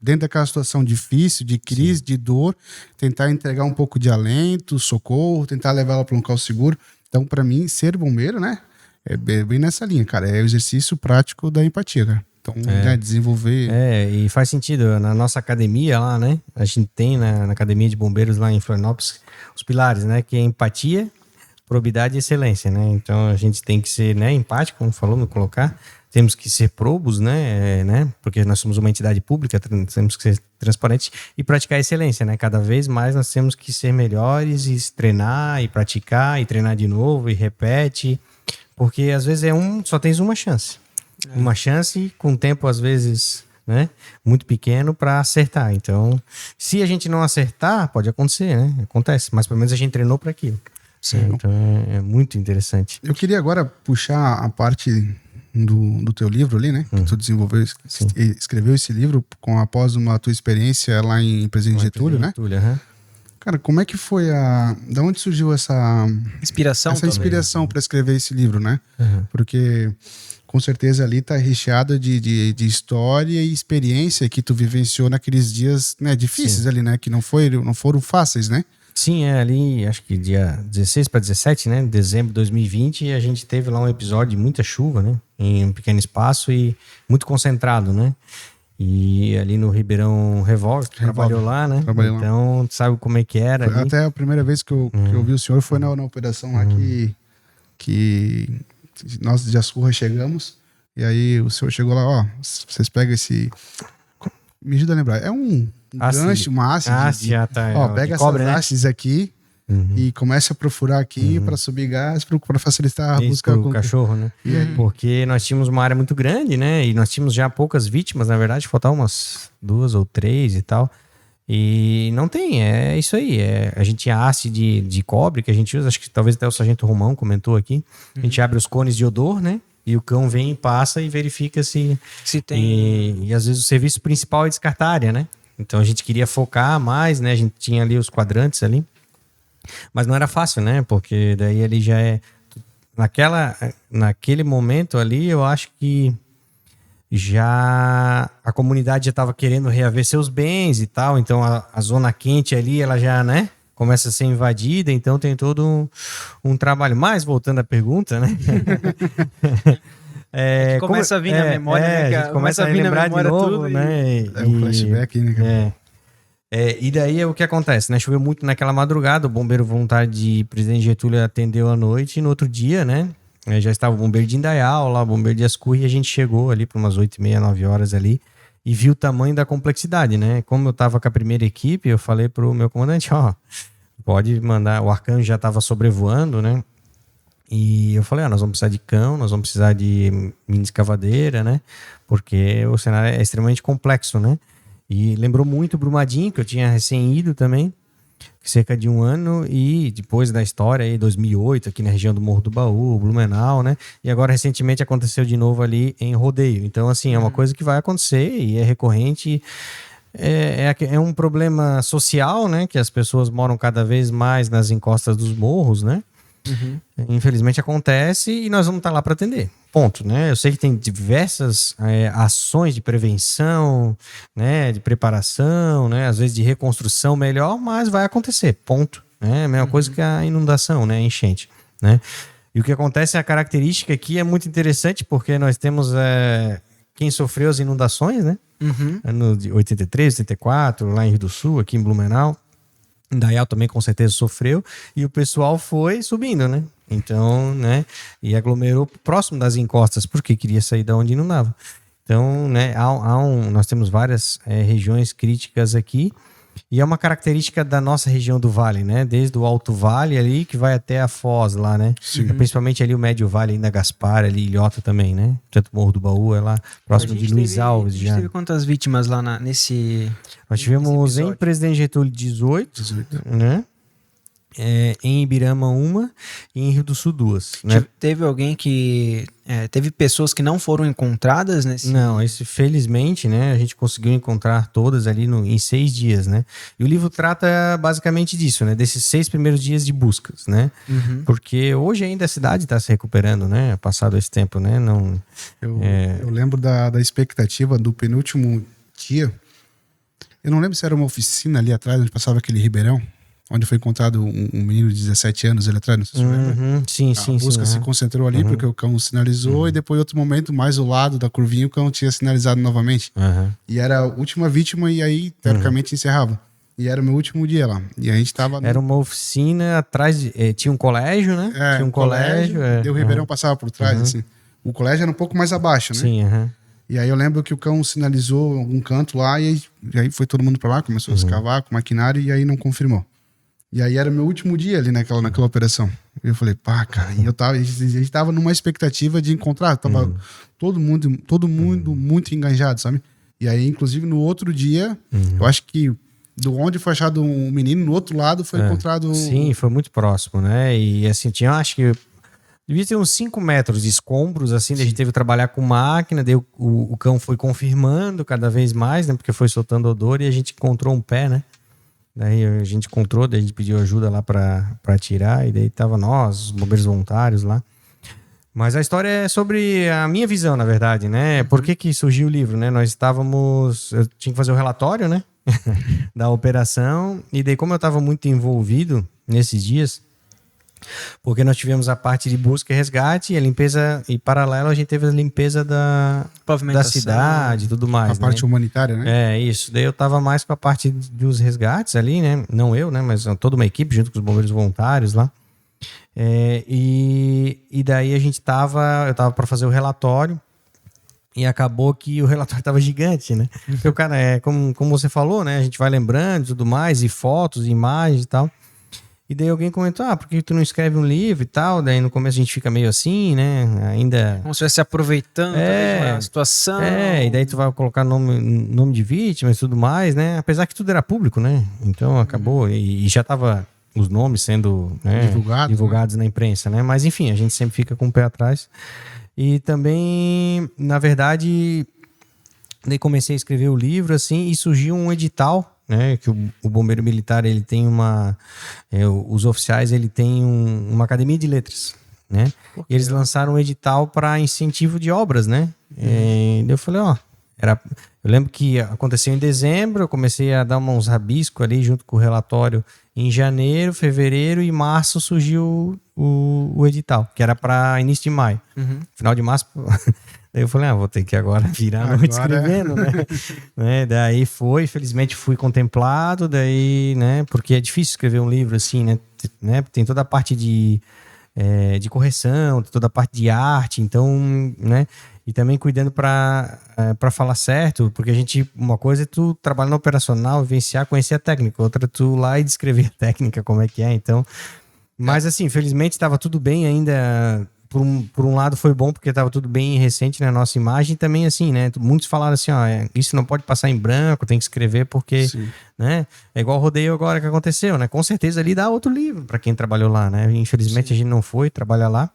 dentro daquela situação difícil, de crise, de dor, tentar entregar um pouco de alento, socorro, tentar levar ela para um local seguro. Então, para mim, ser bombeiro, né? É bem nessa linha, cara. É o exercício prático da empatia, cara. Então, desenvolver... e faz sentido. Na nossa academia lá, né? A gente tem na Academia de Bombeiros lá em Florianópolis os pilares, né? Que é empatia, probidade e excelência, né? Então, a gente tem que ser, né, empático, como falou, me colocar. Temos que ser probos, né? Porque nós somos uma entidade pública, temos que ser transparentes e praticar a excelência, né? Cada vez mais nós temos que ser melhores e treinar e praticar e treinar de novo e repete. Porque às vezes só tens uma chance. Uma chance com tempo, às vezes, né, muito pequeno para acertar. Então, se a gente não acertar, pode acontecer, né? Acontece, mas pelo menos a gente treinou para aquilo. Sim. Então, é muito interessante. Eu queria agora puxar a parte do teu livro ali, né? Que tu desenvolveu, escreveu esse livro após uma tua experiência lá em Presidente Getúlio, né? Cara, como é que foi da onde surgiu essa Inspiração inspiração para escrever esse livro, né? Uhum. Porque com certeza ali tá recheado de história e experiência que tu vivenciou naqueles dias, né, difíceis ali, né? Que não foram fáceis, né? Sim, ali, acho que dia 16 para 17, né? Dezembro de 2020, e a gente teve lá um episódio de muita chuva, né? Em um pequeno espaço e muito concentrado, né? E ali no Ribeirão Revolve, trabalhou lá, né? Trabalhei lá. Então, tu sabe como é que era ali. Até a primeira vez que eu vi o senhor foi na operação lá que nós de Assurra chegamos. E aí o senhor chegou lá, ó, vocês pegam esse... Me ajuda a lembrar. É um gancho, uma haste. Tá. Ó, pega essas cobre, né? hastes aqui e começa a profurar aqui para subir gás, para facilitar a Isso, busca pro cachorro, né? Porque nós tínhamos uma área muito grande, né? E nós tínhamos já poucas vítimas, na verdade, faltavam umas 2 ou 3 e tal. E não tem, é isso aí. A gente tinha haste de cobre que a gente usa, acho que talvez até o Sargento Romão comentou aqui. A gente abre os cones de odor, né? E o cão vem, passa e verifica se tem. E às vezes o serviço principal é descartar a área, né? Então a gente queria focar mais, né? A gente tinha ali os quadrantes ali. Mas não era fácil, né? Porque daí ele já é... Naquele momento ali, eu acho que já a comunidade já estava querendo reaver seus bens e tal. Então a zona quente ali, ela já, né? Começa a ser invadida, então tem todo um trabalho. Mas, voltando à pergunta, né? começa a vir na memória, né? Que começa a vir lembrar de novo, né? É um flashback, né? E daí é o que acontece, né? Choveu muito naquela madrugada, o bombeiro voluntário de Presidente Getúlio atendeu à noite e no outro dia, né? Já estava o bombeiro de Indaial, lá, o bombeiro de Ascurra, e a gente chegou ali para umas 8h30, 9 horas ali e viu o tamanho da complexidade, né? Como eu estava com a primeira equipe, eu falei pro meu comandante, ó, pode mandar, o Arcanjo já estava sobrevoando, né? E eu falei, nós vamos precisar de cão, nós vamos precisar de mini escavadeira, né? Porque o cenário é extremamente complexo, né? E lembrou muito o Brumadinho, que eu tinha recém ido também, cerca de 1 ano, e depois da história aí, 2008, aqui na região do Morro do Baú, Blumenau, né? E agora, recentemente, aconteceu de novo ali em Rodeio. Então, assim, é uma coisa que vai acontecer e é recorrente. É um problema social, né? Que as pessoas moram cada vez mais nas encostas dos morros, né? Infelizmente acontece e nós vamos estar lá para atender. Ponto, né? Eu sei que tem diversas ações de prevenção, né? De preparação, né? Às vezes de reconstrução melhor, mas vai acontecer. Ponto. Né? A mesma coisa que a inundação, né? A enchente, né? E o que acontece, a característica aqui é muito interessante porque nós temos quem sofreu as inundações, né? Ano de 83, 84, lá em Rio do Sul, aqui em Blumenau. Indaial também com certeza sofreu e o pessoal foi subindo, né? Então, né? E aglomerou próximo das encostas porque queria sair da onde inundava. Então, né? Nós temos várias regiões críticas aqui e é uma característica da nossa região do Vale, né? Desde o Alto Vale ali que vai até a Foz lá, né? Principalmente ali o Médio Vale, ainda Gaspar, ali Ilhota também, né? Tanto Morro do Baú é lá próximo de Luiz Alves. A gente teve quantas vítimas lá nesse... Nós tivemos em Presidente Getúlio 18, né? Em Ibirama 1 e em Rio do Sul 2. Né? Teve alguém que... teve pessoas que não foram encontradas nesse... Não, felizmente, né? A gente conseguiu encontrar todas ali em 6 dias, né? E o livro trata basicamente disso, né? Desses 6 primeiros dias de buscas, né? Porque hoje ainda a cidade está se recuperando, né? Passado esse tempo, né? Não, eu lembro da expectativa do penúltimo dia. Eu não lembro se era uma oficina ali atrás, onde passava aquele ribeirão, onde foi encontrado um menino de 17 anos ali atrás, não sei se você lembra. Sim. A busca se concentrou ali, porque o cão sinalizou, e depois, em outro momento, mais ao lado da curvinha, o cão tinha sinalizado novamente. E era a última vítima, e aí, teoricamente, encerrava. E era o meu último dia lá. E a gente tava... Era uma oficina atrás, tinha um colégio, né? Tinha um colégio. E o ribeirão passava por trás, assim. O colégio era um pouco mais abaixo, né? Sim, E aí eu lembro que o cão sinalizou algum canto lá, e aí foi todo mundo pra lá, começou a escavar com maquinário, e aí não confirmou. E aí era meu último dia ali naquela operação. E eu falei, pá, cara, e a gente tava numa expectativa de encontrar, tava todo mundo muito engajado, sabe? E aí, inclusive, no outro dia, eu acho que do onde foi achado um menino, no outro lado foi encontrado... Sim, foi muito próximo, né? E assim, tinha, acho que devia ter uns 5 metros de escombros, assim, a gente teve que trabalhar com máquina, daí o cão foi confirmando cada vez mais, né? Porque foi soltando odor e a gente encontrou um pé, né? Daí a gente encontrou, daí a gente pediu ajuda lá para tirar, e daí tava nós, os bombeiros voluntários lá. Mas a história é sobre a minha visão, na verdade, né? Por que surgiu o livro, né? Eu tinha que fazer o relatório, né? Da operação, e daí como eu estava muito envolvido nesses dias, porque nós tivemos a parte de busca e resgate, e a limpeza, e paralelo a gente teve a limpeza da cidade e tudo mais. A parte humanitária, né? É, isso. Daí eu tava mais com a parte dos resgates ali, né? Não eu, né? Mas toda uma equipe junto com os bombeiros voluntários lá. E daí eu tava para fazer o relatório, e acabou que o relatório tava gigante, né? Porque o cara, como você falou, né? A gente vai lembrando e tudo mais, e fotos, e imagens e tal. E daí alguém comentou, por que tu não escreve um livro e tal? Daí no começo a gente fica meio assim, né? Ainda... Como se estivesse aproveitando a situação. E daí tu vai colocar nome de vítima e tudo mais, né? Apesar que tudo era público, né? Então acabou, e já tava os nomes sendo, né, divulgados, né, na imprensa, né? Mas enfim, a gente sempre fica com o pé atrás. E também, na verdade, daí comecei a escrever o livro, assim, e surgiu um edital, né, que o bombeiro militar, ele tem os oficiais, ele tem uma academia de letras, né? E eles lançaram um edital para incentivo de obras, né? E eu falei, eu lembro que aconteceu em dezembro, eu comecei a dar uns rabiscos ali junto com o relatório em janeiro, fevereiro e março surgiu o edital, que era para início de maio. Final de março... Daí eu falei, vou ter que agora virar a noite escrevendo, né? Daí felizmente fui contemplado, daí, né? Porque é difícil escrever um livro assim, né? Tem toda a parte de correção, toda a parte de arte, então, né? E também cuidando para falar certo, porque uma coisa é tu trabalhar no operacional, vivenciar, conhecer a técnica, outra é tu lá e descrever a técnica, como é que é, então... Mas assim, felizmente estava tudo bem ainda... Por um lado foi bom porque estava tudo bem recente na nossa imagem, e também assim, né, muitos falaram assim, isso não pode passar em branco, tem que escrever porque, né, é igual o rodeio agora que aconteceu, né, com certeza ali dá outro livro para quem trabalhou lá, né, infelizmente a gente não foi trabalhar lá,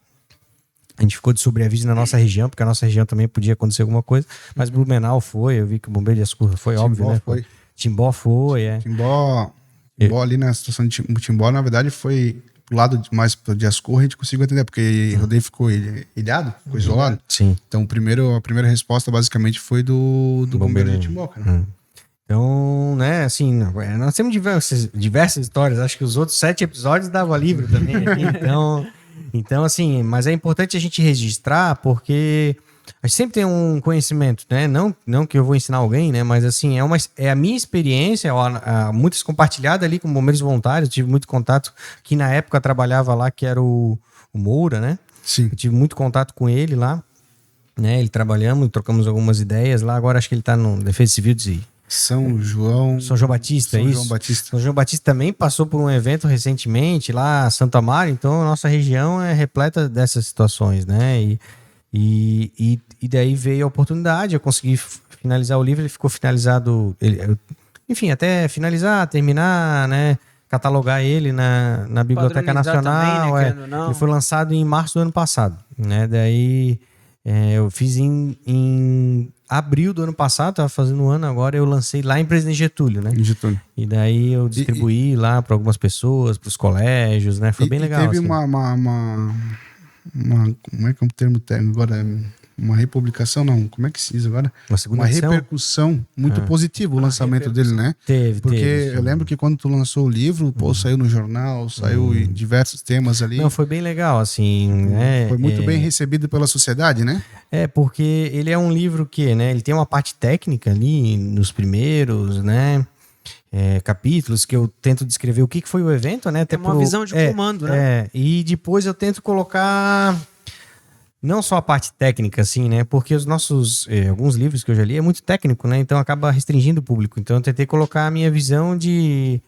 a gente ficou de sobreaviso na nossa região, porque a nossa região também podia acontecer alguma coisa, mas Blumenau foi, eu vi que o Bombeiro de Ascurra foi, Timbó óbvio, né, foi. Timbó foi, Timbó ali na situação de Timbó, na verdade foi... do lado mais de Ascurra, a gente conseguiu entender, porque o rodeio ficou ilhado, ficou isolado. Sim. Então, a primeira resposta, basicamente, foi do bombeiro de Timboca, né? Então, né, assim, nós temos diversas histórias. Acho que os outros 7 episódios davam livro também. Então, assim, mas é importante a gente registrar, porque a gente sempre tem um conhecimento, né? Não que eu vou ensinar alguém, né? Mas assim, é a minha experiência, muitas compartilhadas ali com bombeiros voluntários. Tive muito contato, que na época trabalhava lá, que era o Moura, né? Sim. Eu tive muito contato com ele lá, né? Ele trocamos algumas ideias lá. Agora acho que ele está no Defesa Civil de São João Batista, São isso. João Batista. São João Batista também passou por um evento recentemente lá, Santo Amaro. Então a nossa região é repleta dessas situações, né? E daí veio a oportunidade, eu consegui finalizar o livro, ele ficou finalizado, enfim, até finalizar, terminar, né, catalogar ele na Biblioteca Nacional, também, né, ele foi lançado em março do ano passado, né, daí eu fiz em abril do ano passado, estava fazendo um ano agora, eu lancei lá em Presidente Getúlio, né, e daí eu distribuí lá para algumas pessoas, para os colégios, né, foi bem legal. Teve assim. Como é que é o termo técnico agora? Uma republicação, não. Como é que se diz agora? Uma repercussão muito positiva o lançamento dele, né? Porque eu lembro que quando tu lançou o livro, saiu no jornal, saiu em diversos temas ali. Não, foi bem legal, assim, né? Foi muito bem recebido pela sociedade, né? Porque ele é um livro que, né? Ele tem uma parte técnica ali nos primeiros, né? Capítulos que eu tento descrever o que foi o evento, né? Tem uma visão de comando, né? E depois eu tento colocar não só a parte técnica, assim, né? Porque os nossos, alguns livros que eu já li é muito técnico, né? Então acaba restringindo o público. Então eu tentei colocar a minha visão de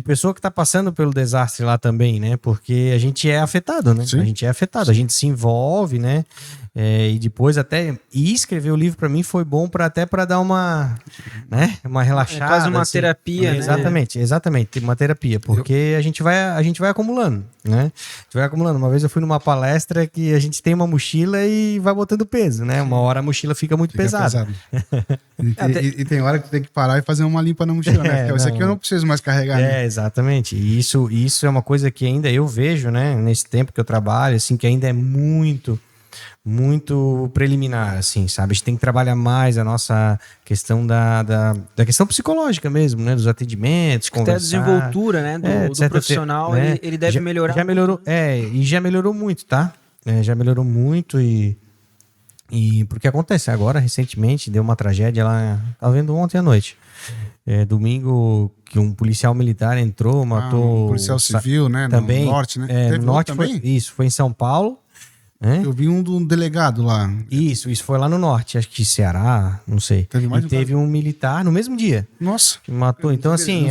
pessoa que está passando pelo desastre lá também, né? Porque a gente é afetado, né? Sim. A gente é afetado, a gente se envolve, né? E depois até escrever o livro para mim foi bom até para dar uma relaxada. É quase uma assim. terapia, né? Exatamente, uma terapia, porque a gente vai acumulando, né? A gente vai acumulando. Uma vez eu fui numa palestra que a gente tem uma mochila e vai botando peso, né? Uma hora a mochila fica muito pesada. E tem hora que tu tem que parar e fazer uma limpa na mochila, né? Porque isso aqui eu não preciso mais carregar, né? Exatamente. E isso é uma coisa que ainda eu vejo, né? Nesse tempo que eu trabalho, assim, que ainda é muito preliminar, assim, sabe? A gente tem que trabalhar mais a nossa questão da questão psicológica mesmo, né? Dos atendimentos, conversar. Até a desenvoltura, né? Do profissional, né? ele deve melhorar. Já melhorou, e já melhorou muito, tá? Já melhorou muito e porque acontece agora, recentemente, deu uma tragédia lá, tava vendo ontem à noite. Domingo, que um policial militar entrou, matou... Um policial civil, né? Também, no norte, né? No norte também? Foi em São Paulo. Eu vi um do delegado lá. Isso foi lá no norte, acho que Ceará, não sei. Teve um militar no mesmo dia. Nossa. Que matou. Então, assim,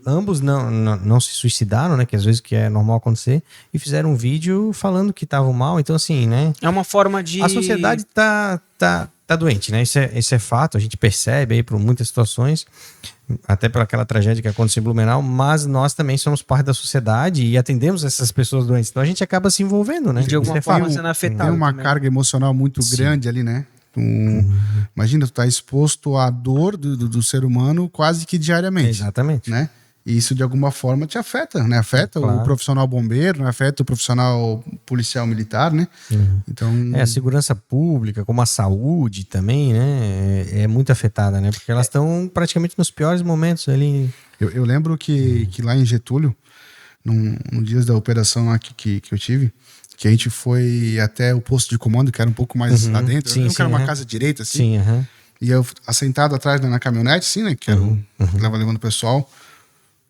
ambos não se suicidaram, né? Que às vezes que é normal acontecer, e fizeram um vídeo falando que estavam mal. Então, assim, né? É uma forma de... A sociedade tá doente, né? Isso é fato, a gente percebe aí por muitas situações, até pelaquela tragédia que aconteceu em Blumenau, mas nós também somos parte da sociedade e atendemos essas pessoas doentes. Então a gente acaba se envolvendo, né? De alguma forma sendo afetado. Tem uma também. carga emocional muito grande ali, né? Imagina, tu tá exposto à dor do ser humano quase que diariamente. Exatamente. Né? E isso de alguma forma te afeta, né? Afeta o profissional bombeiro, né? Afeta o profissional policial militar, né? Então... a segurança pública, como a saúde também, né? É muito afetada, né? Porque elas estão praticamente nos piores momentos ali. Eu lembro que lá em Getúlio, no dias da operação lá que eu tive, que a gente foi até o posto de comando, que era um pouco mais lá dentro. Sim, era uma casa direita, assim. Sim, E eu assentado atrás na caminhonete, assim, né? Que era tava levando o pessoal.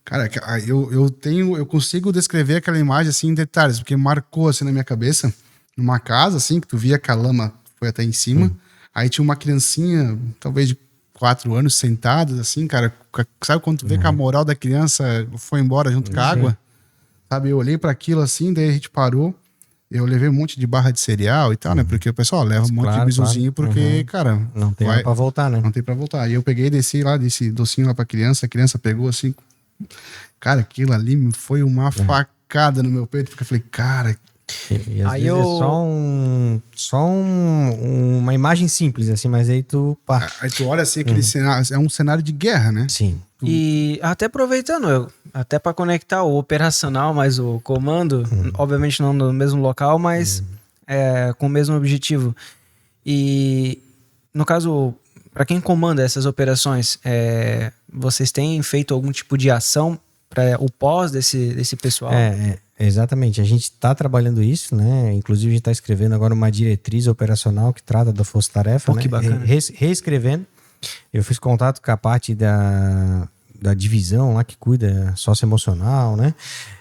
Cara, eu consigo descrever aquela imagem assim em detalhes, porque marcou assim na minha cabeça, numa casa assim, que tu via que a lama foi até em cima, aí tinha uma criancinha, talvez de 4 anos, sentada assim, cara, sabe quando tu vê que a moral da criança foi embora junto com a água? Sabe, eu olhei para aquilo assim, daí a gente parou, eu levei um monte de barra de cereal e tal, né, porque o pessoal leva um monte de bisuzinho, porque, cara... Não tem pra voltar, né? Não tem pra voltar. E eu peguei e desci lá, desse docinho lá pra criança, a criança pegou assim... Cara, aquilo ali foi uma facada no meu peito, porque eu falei, cara... E às vezes é só uma imagem simples, assim, mas aí tu... Aí tu olha assim, aquele cenário, é um cenário de guerra, né? Sim. E até aproveitando, até para conectar o operacional, mas o comando, obviamente não no mesmo local, mas com o mesmo objetivo. E no caso, para quem comanda essas operações, vocês têm feito algum tipo de ação para o pós desse pessoal? Exatamente. A gente está trabalhando isso, né? Inclusive a gente está escrevendo agora uma diretriz operacional que trata da força-tarefa, né? Que bacana. Reescrevendo. Eu fiz contato com a parte da divisão lá que cuida socioemocional, né?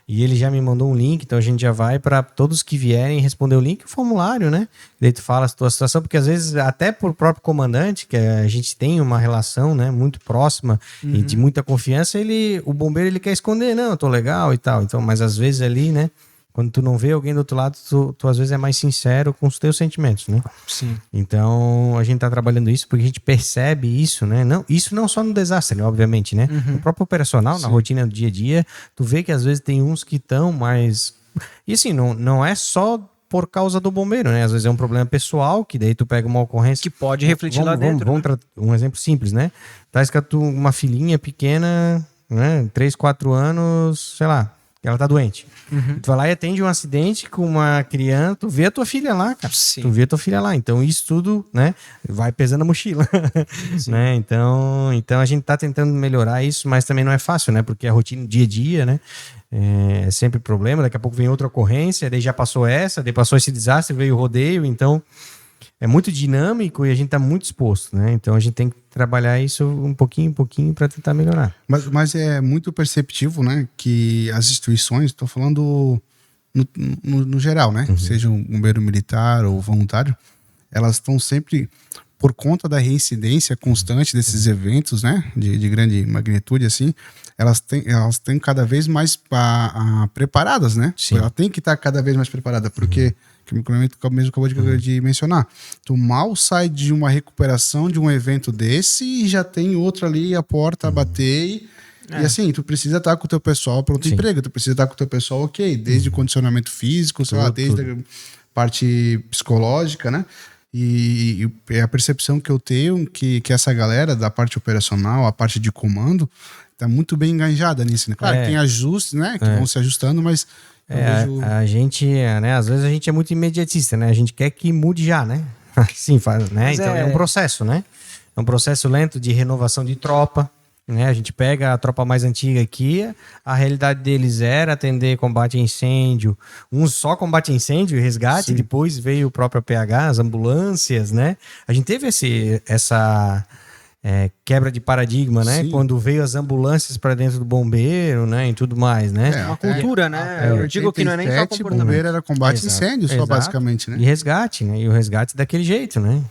E ele já me mandou um link, então a gente já vai para todos que vierem responder o link, o formulário, né? Daí tu fala a tua situação, porque às vezes até por próprio comandante, que a gente tem uma relação, né, muito próxima e de muita confiança, o bombeiro ele quer esconder, não, eu tô legal e tal. Então, mas às vezes ali, né, quando tu não vê alguém do outro lado, tu às vezes é mais sincero com os teus sentimentos, né? Sim. Então, a gente tá trabalhando isso porque a gente percebe isso, né? Isso não só no desastre, né? Obviamente, né? No próprio operacional, na rotina do dia a dia, tu vê que às vezes tem uns que estão mais... E assim, não é só por causa do bombeiro, né? Às vezes é um problema pessoal, que daí tu pega uma ocorrência... Que pode refletir lá dentro. Um exemplo simples, né? Tá escrito uma filhinha pequena, né? 3, 4 anos, sei lá, ela tá doente. Tu vai lá e atende um acidente com uma criança, tu vê a tua filha lá, cara. Sim. Tu vê a tua filha lá. Então isso tudo, né, vai pesando a mochila. Né? Então a gente tá tentando melhorar isso, mas também não é fácil, né? Porque a rotina, dia a dia, né? É sempre problema. Daqui a pouco vem outra ocorrência, daí já passou essa, daí passou esse desastre, veio o rodeio. Então é muito dinâmico e a gente tá muito exposto, né? Então a gente tem que trabalhar isso um pouquinho para tentar melhorar. Mas é muito perceptível, né, que as instituições, estou falando no geral, né, seja um bombeiro militar ou voluntário, elas estão sempre, por conta da reincidência constante desses eventos, né, de grande magnitude, assim, elas têm cada vez mais preparadas, né? Sim. Ela tem que estar cada vez mais preparada, porque que o mesmo acabou de mencionar. Tu mal sai de uma recuperação de um evento desse e já tem outro ali a porta a bater e assim, tu precisa estar com o teu pessoal pronto emprego, tu precisa estar com o teu pessoal ok, desde o condicionamento físico, sei lá, desde a parte psicológica, né? E a percepção que eu tenho que essa galera da parte operacional, a parte de comando, tá muito bem enganjada nisso, né? Claro, tem ajustes, né? Que vão se ajustando, mas a gente, né? Às vezes a gente é muito imediatista, né? A gente quer que mude já, né? Assim faz, né? Então é um processo, né? É um processo lento de renovação de tropa, né? A gente pega a tropa mais antiga aqui, a realidade deles era atender combate a incêndio, só combate a incêndio e resgate, depois veio o próprio PH, as ambulâncias, né? A gente teve essa quebra de paradigma, né? Sim. Quando veio as ambulâncias para dentro do bombeiro, né? E tudo mais, né? Uma cultura, né? Eu digo que não é nem só comportamento. Bombeiro era combate a incêndio, só basicamente, né? E resgate, né? E o resgate daquele jeito, né?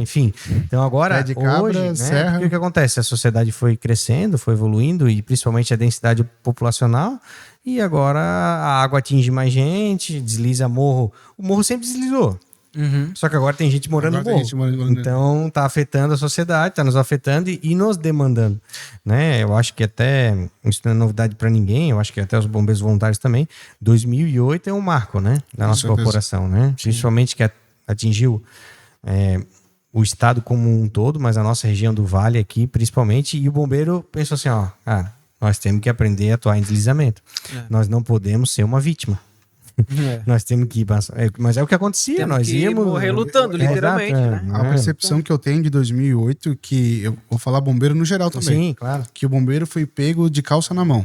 Enfim. Então agora, Pé de cabra, hoje, serra. né? O que acontece? A sociedade foi crescendo, foi evoluindo e principalmente a densidade populacional e agora a água atinge mais gente, desliza morro. O morro sempre deslizou. Só que agora tem gente morando no morro. Então tá afetando a sociedade, tá nos afetando e nos demandando, né? Eu acho que até isso não é novidade para ninguém. Eu acho que até os bombeiros voluntários também. 2008 é um marco, né? Da nossa corporação, né? Principalmente que atingiu o estado como um todo, mas a nossa região do Vale aqui, principalmente. E o bombeiro pensou assim, ó, cara, nós temos que aprender a atuar em deslizamento. Nós não podemos ser uma vítima. Nós temos que ir passar. Mas é o que acontecia, temos nós íamos morrer lutando, literalmente, né? A percepção que eu tenho de 2008, que eu vou falar bombeiro no geral também. Sim, claro. Que o bombeiro foi pego de calça na mão.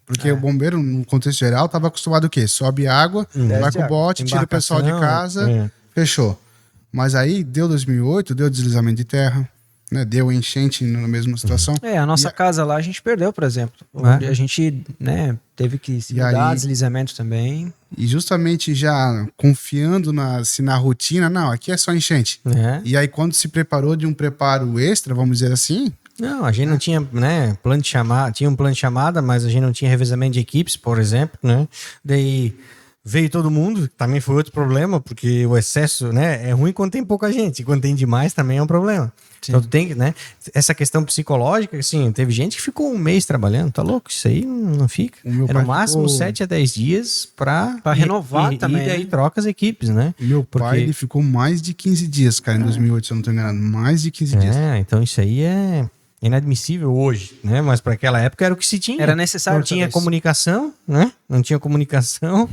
Porque o bombeiro, no contexto geral, estava acostumado o quê? Sobe água, vai com o bote, tira o pessoal de casa, fechou. Mas aí deu 2008, deu deslizamento de terra, né? Deu enchente na mesma situação. A nossa casa lá a gente perdeu, por exemplo. Onde a gente, né, teve que se mudar, deslizamento também. E justamente já confiando na rotina, não, aqui é só enchente. E aí quando se preparou de um preparo extra, vamos dizer assim... Não, a gente não tinha, né, plano de chamada, tinha um plano de chamada, mas a gente não tinha revezamento de equipes, por exemplo, né? Daí veio todo mundo, também foi outro problema, porque o excesso, né, é ruim quando tem pouca gente, quando tem demais também é um problema. Sim. Então tu tem, né, essa questão psicológica, assim, teve gente que ficou um mês trabalhando, tá louco? Isso aí não fica. É no máximo 7 a 10 dias pra renovar também. E daí troca as equipes, né? Meu pai, ele ficou mais de 15 dias, cara, em 2008, se eu não tô enganado, mais de 15 dias. Então isso aí é inadmissível hoje, né? Mas para aquela época era o que se tinha. Era necessário. Não tinha comunicação, né? Não tinha comunicação,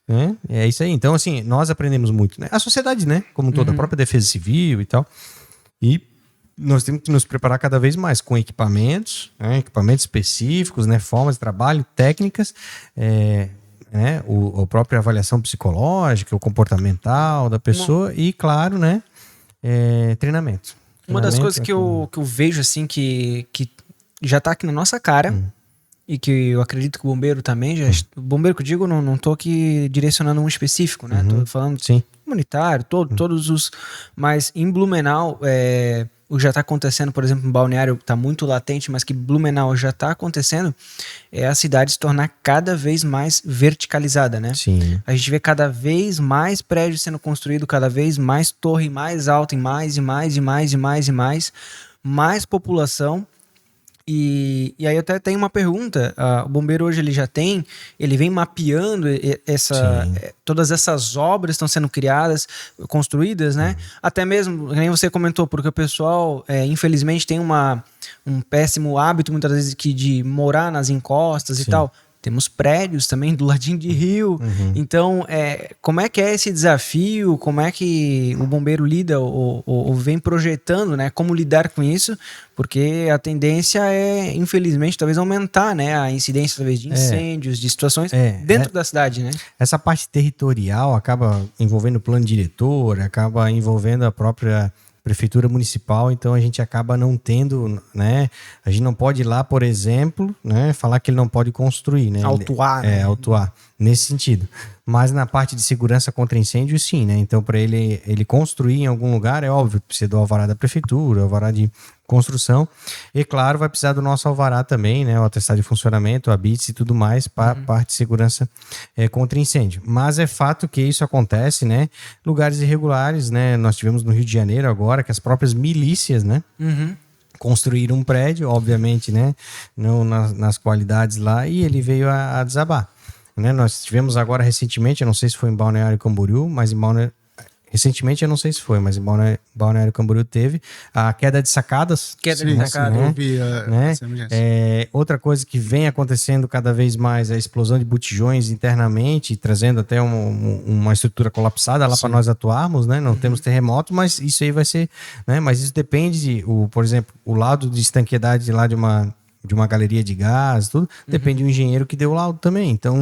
né? É isso aí. Então, assim, nós aprendemos muito, né? A sociedade, né? Como toda, a própria defesa civil e tal. E nós temos que nos preparar cada vez mais com equipamentos, né? Equipamentos específicos, né? Formas de trabalho, técnicas, né? A própria avaliação psicológica, o comportamental da pessoa e, claro, né? Treinamento. Uma das coisas que eu vejo, assim, que já tá aqui na nossa cara, e que eu acredito que o bombeiro também, o bombeiro que eu digo, não tô aqui direcionando um específico, né? Tô falando comunitário, todos os... Mas em Blumenau, o que já tá acontecendo, por exemplo, em Balneário, tá muito latente, mas que Blumenau já tá acontecendo, é a cidade se tornar cada vez mais verticalizada, né? Sim. A gente vê cada vez mais prédios sendo construído, cada vez mais torre mais alta, e mais população. E aí eu até tenho uma pergunta. O bombeiro hoje ele vem mapeando todas essas obras que estão sendo criadas, construídas, né? Até mesmo, nem você comentou, porque o pessoal, infelizmente, tem um péssimo hábito, muitas vezes, de morar nas encostas e tal. Temos prédios também do ladinho de rio. Então, como é que é esse desafio? Como é que o bombeiro lida ou vem projetando, né? Como lidar com isso? Porque a tendência é, infelizmente, talvez aumentar, né? A incidência, talvez, de incêndios, de situações dentro da cidade, né? Essa parte territorial acaba envolvendo o plano diretor, acaba envolvendo a própria prefeitura municipal, então a gente acaba não tendo, né? A gente não pode ir lá, por exemplo, né? Falar que ele não pode construir, né? Autuar. Autuar, nesse sentido. Mas na parte de segurança contra incêndio, sim, né? Então, para ele construir em algum lugar, é óbvio que precisa do alvará da prefeitura, alvará de construção. E, claro, vai precisar do nosso alvará também, né? O atestado de funcionamento, a BITS e tudo mais, para parte de segurança contra incêndio. Mas é fato que isso acontece, né? Lugares irregulares, né? Nós tivemos no Rio de Janeiro agora, que as próprias milícias, né? Construíram um prédio, obviamente, né? Não nas qualidades lá, e ele veio a desabar. Né? Nós tivemos agora recentemente, eu não sei se foi em Balneário Camboriú, mas em recentemente, eu não sei se foi, mas em Balneário Camboriú teve a queda de sacadas. Queda de sacadas. Eu vi Outra coisa que vem acontecendo cada vez mais é a explosão de botijões internamente, trazendo até uma estrutura colapsada lá para nós atuarmos, né? Não temos terremoto, mas isso aí vai ser... Né? Mas isso depende por exemplo, o lado de estanqueidade lá de uma galeria de gás, tudo, depende do engenheiro que deu o laudo também. Então,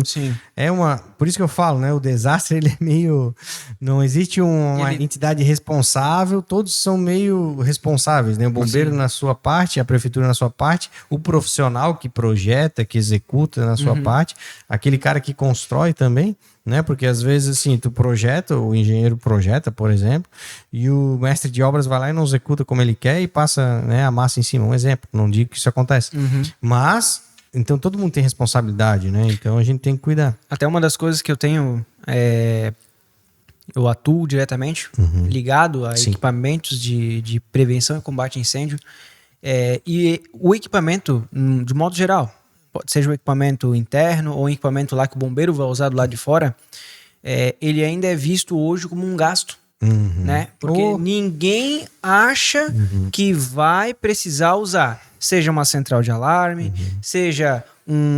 por isso que eu falo, né? O desastre, ele é meio... Não existe uma entidade responsável, todos são meio responsáveis, né? O bombeiro na sua parte, a prefeitura na sua parte, o profissional que projeta, que executa na sua parte, aquele cara que constrói também, né? Porque às vezes, assim, tu projeta, o engenheiro projeta, por exemplo, e o mestre de obras vai lá e não executa como ele quer e passa, né, a massa em cima. Um exemplo, não digo que isso acontece. Mas, então todo mundo tem responsabilidade, né? Então a gente tem que cuidar. Até uma das coisas que eu tenho, eu atuo diretamente ligado a equipamentos de prevenção e combate a incêndio. E o equipamento, de modo geral, seja o equipamento interno ou o equipamento lá que o bombeiro vai usar do lado de fora, ele ainda é visto hoje como um gasto, né? Porque ninguém acha que vai precisar usar, seja uma central de alarme, seja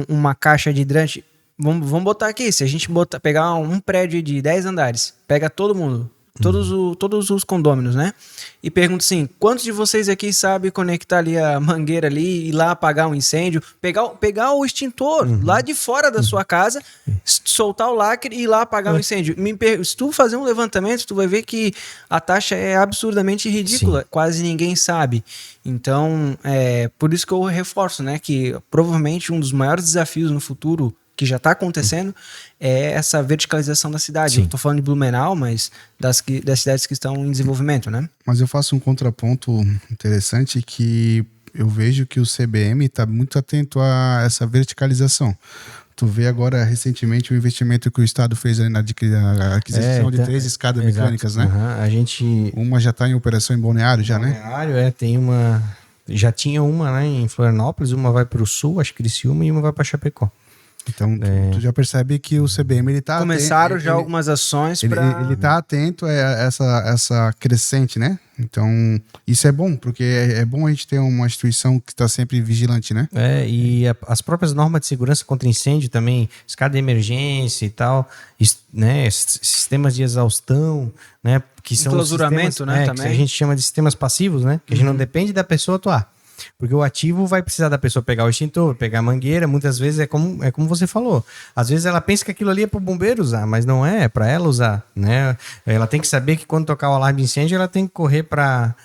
uma caixa de hidrante. Vamos botar aqui, se a gente pegar um prédio de 10 andares, pega todo mundo, todos os condôminos, né? E pergunta assim, quantos de vocês aqui sabem conectar ali a mangueira ali, ir lá apagar um incêndio, pegar o extintor lá de fora da sua casa, soltar o lacre e ir lá apagar o incêndio? Se tu fazer um levantamento, tu vai ver que a taxa é absurdamente ridícula, quase ninguém sabe. Então, por isso que eu reforço, né, que provavelmente um dos maiores desafios no futuro que já está acontecendo é essa verticalização da cidade. Eu estou falando de Blumenau, mas das cidades que estão em desenvolvimento, né? Mas eu faço um contraponto interessante que eu vejo que o CBM está muito atento a essa verticalização. Tu vê agora, recentemente, o investimento que o Estado fez na aquisição de 3 escadas mecânicas, né? Uma já está em operação em Balneário, né? Tem uma... Já tinha uma, né, em Florianópolis, uma vai para o sul, acho que Criciúma, e uma vai para Chapecó. Então, tu já percebe que o CBM, ele tá... Começaram já algumas ações para... Ele tá atento a essa crescente, né? Então, isso é bom, porque é bom a gente ter uma instituição que está sempre vigilante, né? E as próprias normas de segurança contra incêndio também, escada de emergência e tal, né? Sistemas de exaustão, né? Que são clausuramento, né? Também. Que a gente chama de sistemas passivos, né? Que a gente não depende da pessoa atuar. Porque o ativo vai precisar da pessoa pegar o extintor, pegar a mangueira, muitas vezes é como você falou. Às vezes ela pensa que aquilo ali é para o bombeiro usar, mas não é para ela usar, né? Ela tem que saber que quando tocar o alarme de incêndio, ela tem que correr para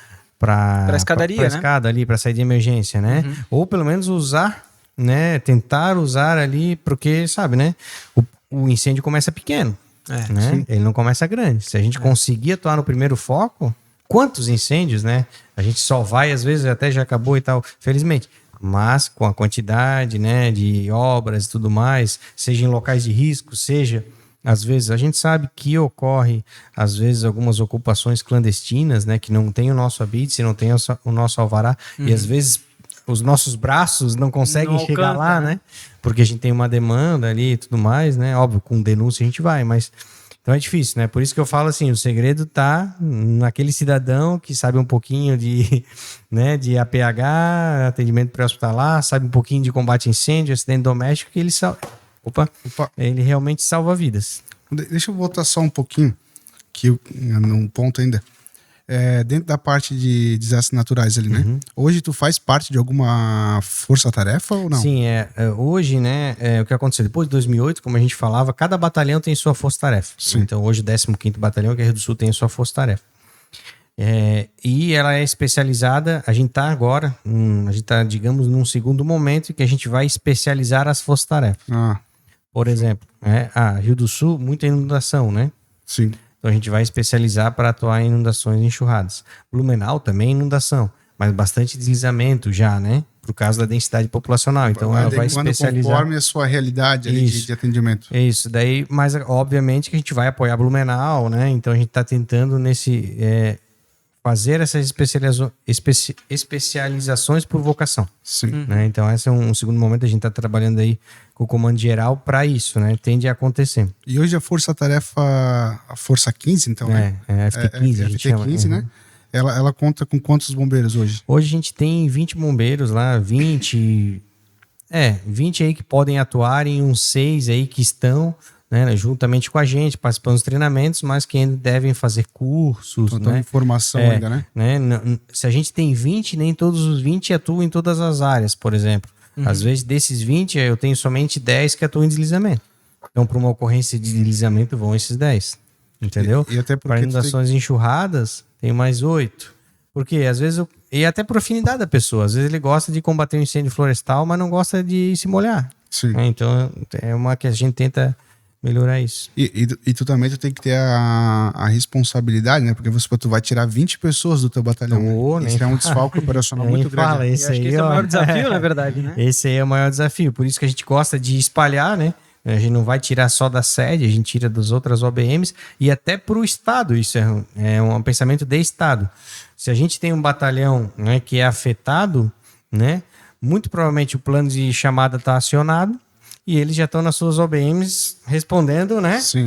a escadaria, pra escada ali, para sair de emergência, né? Ou pelo menos usar, né? Tentar usar ali, porque, sabe, né? O incêndio começa pequeno, né? Ele não começa grande. Se a gente conseguir atuar no primeiro foco... Quantos incêndios, né? A gente só vai, às vezes, até já acabou e tal, felizmente. Mas com a quantidade, né, de obras e tudo mais, seja em locais de risco, seja, às vezes, a gente sabe que ocorre, às vezes, algumas ocupações clandestinas, né, que não tem o nosso habite, não tem o nosso alvará, e às vezes os nossos braços não conseguem chegar lá, né? Porque a gente tem uma demanda ali e tudo mais, né? Óbvio, com denúncia a gente vai, mas... Então é difícil, né? Por isso que eu falo assim, o segredo tá naquele cidadão que sabe um pouquinho de, né, de APH, atendimento pré-hospitalar, sabe um pouquinho de combate a incêndio, acidente doméstico, que ele realmente salva vidas. Deixa eu voltar só um pouquinho, num ponto ainda. Dentro da parte de desastres naturais ali, né? Hoje tu faz parte de alguma força-tarefa ou não? Sim, hoje, né, o que aconteceu? Depois de 2008, como a gente falava, cada batalhão tem sua força-tarefa. Então hoje o 15º Batalhão, que é Rio do Sul, tem a sua força-tarefa. E ela é especializada, a gente está agora, digamos, num segundo momento em que a gente vai especializar as forças-tarefas. Por exemplo, Rio do Sul, muita inundação, né? Sim. Então a gente vai especializar para atuar em inundações e enxurradas. Blumenau também inundação. mas bastante deslizamento já, né? Por causa da densidade populacional. Então ela vai especializar. Conforme a sua realidade ali de atendimento. Isso, daí, mas obviamente que a gente vai apoiar Blumenau, né? Então a gente está tentando fazer essas especializações por vocação. Sim. Né? Então esse é um segundo momento, a gente está trabalhando aí com o comando geral para isso, né? Tende a acontecer. E hoje a força-tarefa, a Força 15, então, né? É a FT15, a gente chama. FT15, né? Ela conta com quantos bombeiros hoje? Hoje a gente tem 20 bombeiros lá, 20 aí que podem atuar, em uns 6 aí que estão, né, juntamente com a gente, participando dos treinamentos, mas que ainda devem fazer cursos, Então, né? em formação ainda, né? Se a gente tem 20, nem todos os 20 atuam em todas as áreas, por exemplo. Às vezes, desses 20, eu tenho somente 10 que atuam em deslizamento. Então, para uma ocorrência de deslizamento, vão esses 10. Entendeu? E até porque para inundações enxurradas, tem mais 8. Porque às vezes, e até por afinidade da pessoa, às vezes ele gosta de combater um incêndio florestal, mas não gosta de se molhar. Sim. Então é uma que a gente tenta melhorar isso. E tu também tem que ter a responsabilidade, né? Porque tu vai tirar 20 pessoas do teu batalhão. Né? Isso é um desfalque operacional muito grande. Esse aí, esse é o maior desafio, na verdade, né? Esse aí é o maior desafio. Por isso que a gente gosta de espalhar, né? A gente não vai tirar só da sede, a gente tira das outras OBMs e até para o Estado. Isso é um pensamento de Estado. Se a gente tem um batalhão, né, que é afetado, né, muito provavelmente o plano de chamada está acionado e eles já estão nas suas OBMs respondendo, né? Sim.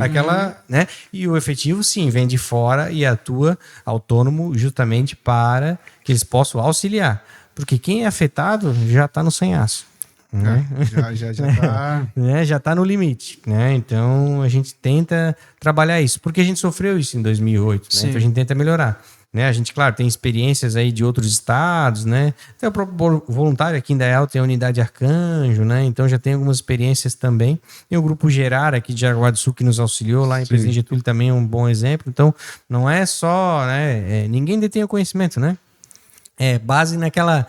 Né? E o efetivo, sim, vem de fora e atua autônomo justamente para que eles possam auxiliar. Porque quem é afetado já está no sanhaço. Né? Já tá... Já está no limite, né? Então a gente tenta trabalhar isso, porque a gente sofreu isso em 2008, né? Então a gente tenta melhorar, né? A gente, claro, tem experiências aí de outros estados, né? Até o próprio voluntário aqui em Indaial tem a unidade Arcanjo, né? Então já tem algumas experiências também. Tem o grupo Gerar aqui de Jaraguá do Sul que nos auxiliou lá em Presidente Getúlio, também é um bom exemplo. Então não é só, né? Ninguém detém o conhecimento, né? É base naquela...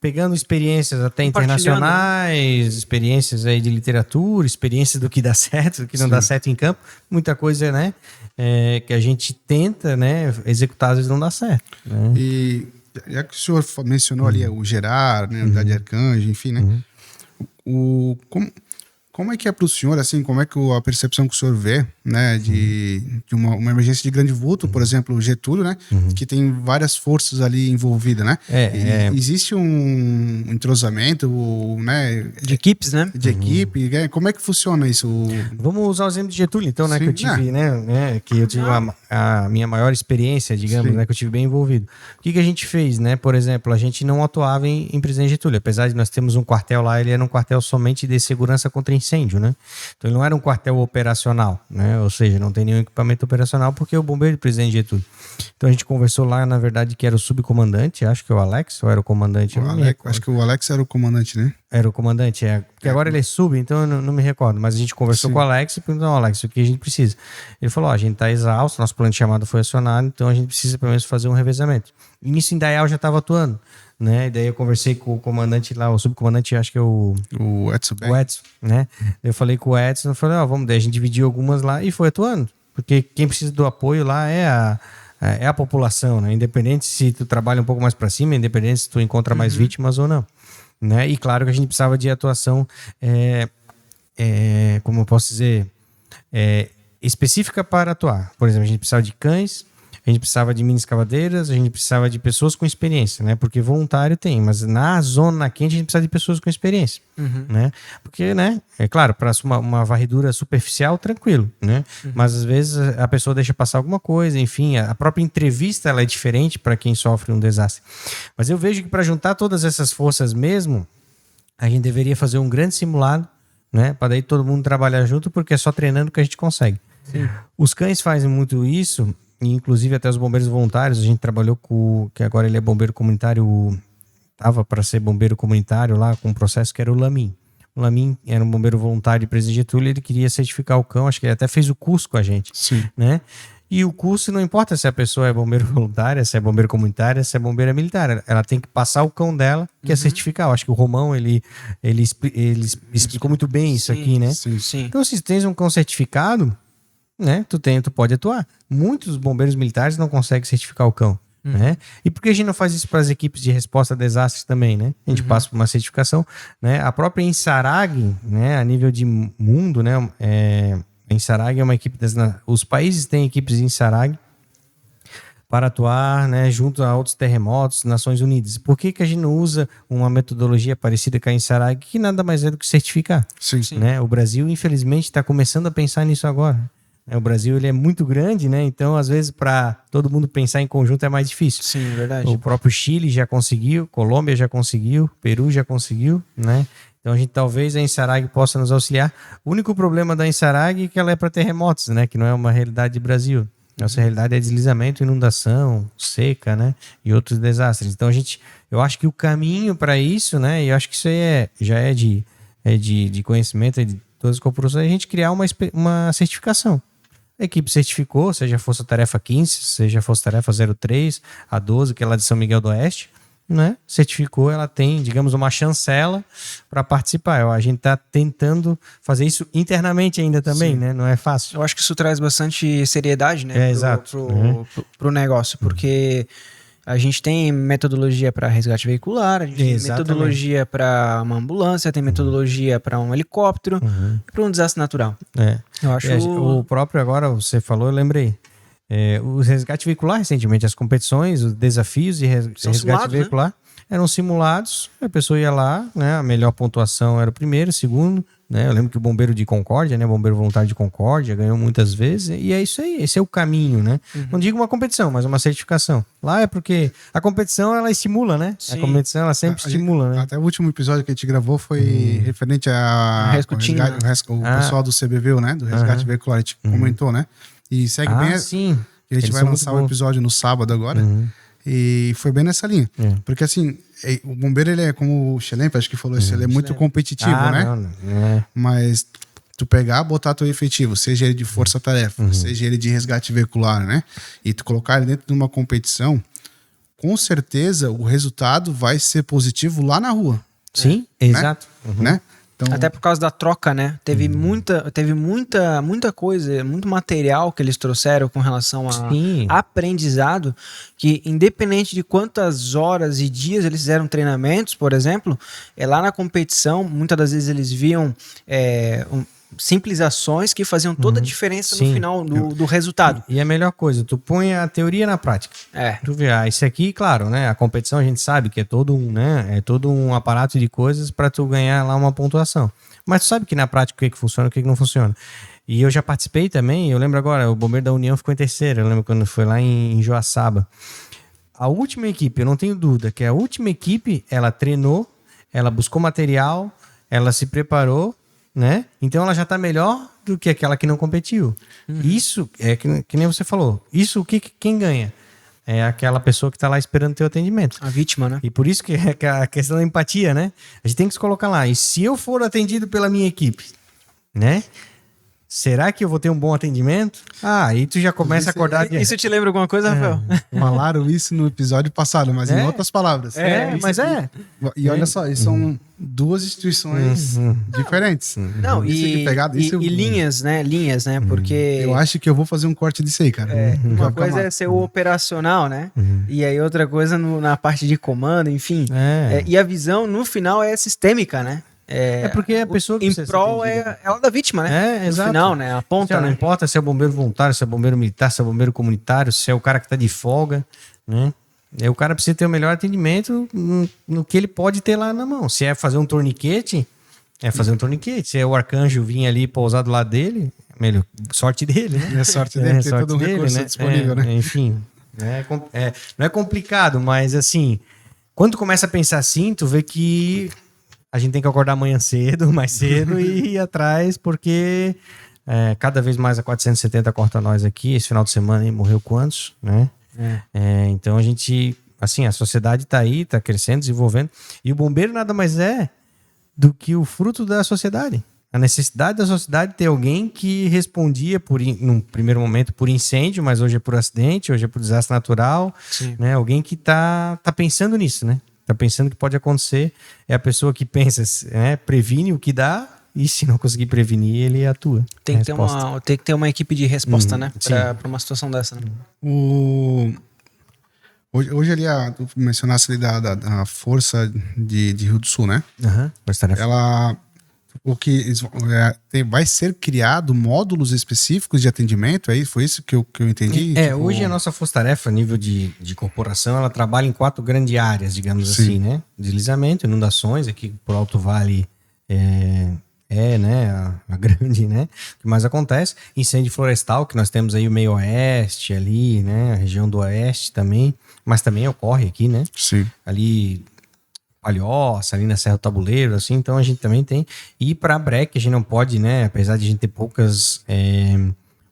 Pegando experiências até internacionais, experiências aí de literatura, experiências do que dá certo, do que não dá certo em campo, muita coisa, né, que a gente tenta, né, executar, às vezes não dá certo. Né? E já que o senhor mencionou ali o Gerar, né, a unidade Arcanjo, enfim, né, como é que é para o senhor, assim, como é que a percepção que o senhor vê, né, de uma emergência de grande vulto, por exemplo, o Getúlio, né, que tem várias forças ali envolvidas, né? Existe um entrosamento, né? De equipes, né? De equipe, como é que funciona isso? Vamos usar o exemplo de Getúlio, então, né, que eu tive, né, que eu tive a minha maior experiência, digamos, né, que eu tive bem envolvido. O que a gente fez, né? Por exemplo, a gente não atuava em Presidente Getúlio, apesar de nós termos um quartel lá, ele era um quartel somente de segurança contra incêndio, né? Então ele não era um quartel operacional, né? Ou seja, não tem nenhum equipamento operacional porque o bombeiro de Presidente Getúlio. Então a gente conversou lá, na verdade, que era o subcomandante, acho que é o Alex, ou era o comandante? Acho que o Alex era o comandante, né? Era o comandante, porque agora ele é sub, então eu não me recordo, mas a gente conversou com o Alex e perguntou, Alex, o que a gente precisa? Ele falou, a gente tá exausto, nosso plano de chamada foi acionado, então a gente precisa pelo menos fazer um revezamento. E nisso Indaial já estava atuando, né? E daí eu conversei com o comandante lá, o subcomandante, acho que é o Edson, né? Eu falei com o Edson, eu falei, daí a gente dividiu algumas lá e foi atuando, porque quem precisa do apoio lá é a população, né? Independente se tu trabalha um pouco mais para cima, independente se tu encontra mais vítimas ou não, né? E claro que a gente precisava de atuação, como eu posso dizer, específica para atuar. Por exemplo, a gente precisava de cães, a gente precisava de mini escavadeiras, a gente precisava de pessoas com experiência, né? Porque voluntário tem, mas na zona quente a gente precisa de pessoas com experiência, né? Porque, né? É claro, para uma varredura superficial, tranquilo, né? Mas às vezes a pessoa deixa passar alguma coisa, enfim, a própria entrevista ela é diferente para quem sofre um desastre. Mas eu vejo que para juntar todas essas forças mesmo, a gente deveria fazer um grande simulado, né? Para daí todo mundo trabalhar junto, porque é só treinando que a gente consegue. Sim. Os cães fazem muito isso. Inclusive até os bombeiros voluntários, a gente trabalhou com, que agora ele é bombeiro comunitário, estava para ser bombeiro comunitário lá com um processo que era o Lamin. O Lamin era um bombeiro voluntário de Presidente Getúlio, ele queria certificar o cão, acho que ele até fez o curso com a gente. Sim. Né? E o curso não importa se a pessoa é bombeiro voluntário, se é bombeiro comunitário, se é bombeira militar, ela tem que passar o cão dela, que é certificar. Eu acho que o Romão, ele explicou muito bem isso aqui, né? Sim. Então se tens um cão certificado, né? Tu pode atuar. Muitos bombeiros militares não conseguem certificar o cão. né? E por que a gente não faz isso para as equipes de resposta a desastres também, né? A gente passa por uma certificação, né? A própria Insarag, né? A nível de mundo, né? A Insarag é uma equipe os países têm equipes de Insarag para atuar, né, junto a outros terremotos, Nações Unidas. Por que a gente não usa uma metodologia parecida com a Insarag, que nada mais é do que certificar? Sim. Né? O Brasil, infelizmente, está começando a pensar nisso agora. O Brasil ele é muito grande, né? Então, às vezes, para todo mundo pensar em conjunto é mais difícil. Sim, verdade. O próprio Chile já conseguiu, Colômbia já conseguiu, Peru já conseguiu, né? Então, talvez a Insarag possa nos auxiliar. O único problema da Insarag é que ela é para terremotos, né? Que não é uma realidade de Brasil. Nossa realidade é deslizamento, inundação, seca, né? E outros desastres. Então, eu acho que o caminho para isso, né? E eu acho que isso aí já é de conhecimento de todas as corporações, a gente criar uma certificação. A equipe certificou, seja Força Tarefa 15, seja Força Tarefa 03, a 12, que é lá de São Miguel do Oeste, né? Certificou, ela tem, digamos, uma chancela para participar. A gente está tentando fazer isso internamente ainda também, né? Não é fácil. Eu acho que isso traz bastante seriedade, né? Pro negócio, porque a gente tem metodologia para resgate veicular, a gente tem metodologia para uma ambulância, tem metodologia para um helicóptero, para um desastre natural. Eu acho... O próprio agora, você falou, eu lembrei. O resgate veicular, recentemente, as competições, os desafios de resgate veicular, né? Eram simulados, a pessoa ia lá, né? A melhor pontuação era o primeiro, o segundo, né? Eu lembro que o bombeiro de Concórdia, né? Bombeiro voluntário de Concórdia, ganhou muitas vezes, e é isso aí, esse é o caminho, né? Não digo uma competição, mas uma certificação. Lá é porque a competição, ela estimula, né? Sim. A competição, ela sempre estimula, né? Até o último episódio que a gente gravou foi referente a o pessoal do CBV, né? Do resgate veicular, a gente comentou, né? E segue bem. Sim. A gente vai lançar o episódio no sábado agora. E foi bem nessa linha. Porque assim, o bombeiro, ele é como o Xelempa, acho que falou isso, ele é muito competitivo, né? Não. Mas tu pegar, botar teu efetivo, seja ele de força-tarefa, seja ele de resgate veicular, né? E tu colocar ele dentro de uma competição, com certeza o resultado vai ser positivo lá na rua. Sim, exato. Né? Então... Até por causa da troca, né? Teve muita coisa, muito material que eles trouxeram com relação a aprendizado, que independente de quantas horas e dias eles fizeram treinamentos, por exemplo, lá na competição, muitas das vezes eles viam simples ações que faziam toda a diferença no final do resultado. E a melhor coisa, tu põe a teoria na prática. Tu vê, isso aqui, claro, né? A competição a gente sabe que é todo um aparato de coisas para tu ganhar lá uma pontuação. Mas tu sabe que na prática o que funciona e o que não funciona. E eu já participei também, eu lembro agora, o Bombeiro da União ficou em terceiro, eu lembro quando foi lá em Joaçaba. A última equipe, eu não tenho dúvida, que a última equipe, ela treinou, ela buscou material, ela se preparou, né? Então ela já está melhor do que aquela que não competiu. Isso é que nem você falou. Isso quem ganha? É aquela pessoa que está lá esperando teu atendimento. A vítima, né? E por isso que é a questão da empatia, né? A gente tem que se colocar lá. E se eu for atendido pela minha equipe, né? Será que eu vou ter um bom atendimento? Aí tu já começa a acordar... Isso te lembra alguma coisa, Rafael? Falaram isso no episódio passado, mas em outras palavras. E olha só, isso são duas instituições diferentes. Não, e linhas, né? Linhas, né? Porque... Eu acho que eu vou fazer um corte disso aí, cara. Uma coisa é ser o operacional, né? E aí outra coisa na parte de comando, enfim. E a visão, no final, é sistêmica, né? Porque a pessoa que em prol é ela da vítima, né? Exato. No final, né? A ponta, não importa se é bombeiro voluntário, se é bombeiro militar, se é bombeiro comunitário, se é o cara que tá de folga, né? O cara precisa ter o melhor atendimento no que ele pode ter lá na mão. Se é fazer um torniquete, fazer um torniquete. Se é o arcanjo vir ali pousar do lado dele, melhor, sorte dele, né? É sorte dele, tem todo um recurso disponível, né? Enfim, não é complicado, mas assim, quando tu começa a pensar assim, tu vê que a gente tem que acordar amanhã mais cedo e ir atrás, porque cada vez mais a 470 corta nós aqui. Esse final de semana aí morreu quantos, né? Então a gente, assim, a sociedade tá aí, tá crescendo, desenvolvendo. E o bombeiro nada mais é do que o fruto da sociedade. A necessidade da sociedade ter alguém que respondia, num primeiro momento, por incêndio, mas hoje é por acidente, hoje é por desastre natural. Né? Alguém que tá pensando nisso, né? Tá pensando que pode acontecer, é a pessoa que pensa, previne o que dá, e se não conseguir prevenir, ele atua. Tem que ter uma equipe de resposta, né? Para uma situação dessa. Né? Hoje ali, tu mencionasse ali da Força de Rio do Sul, né? Ela... vai ser criado módulos específicos de atendimento, foi isso que eu entendi? Hoje a nossa força-tarefa, nível de corporação, ela trabalha em 4 grandes áreas, digamos assim, né? Deslizamento, inundações, aqui por Alto Vale né, a grande, né? O que mais acontece? Incêndio florestal, que nós temos aí o meio oeste ali, né? A região do oeste também, mas também ocorre aqui, né? Sim. Ali... Palhoça, ali na Serra do Tabuleiro, assim, então a gente também tem. E para breque, a gente não pode, né, apesar de a gente ter poucas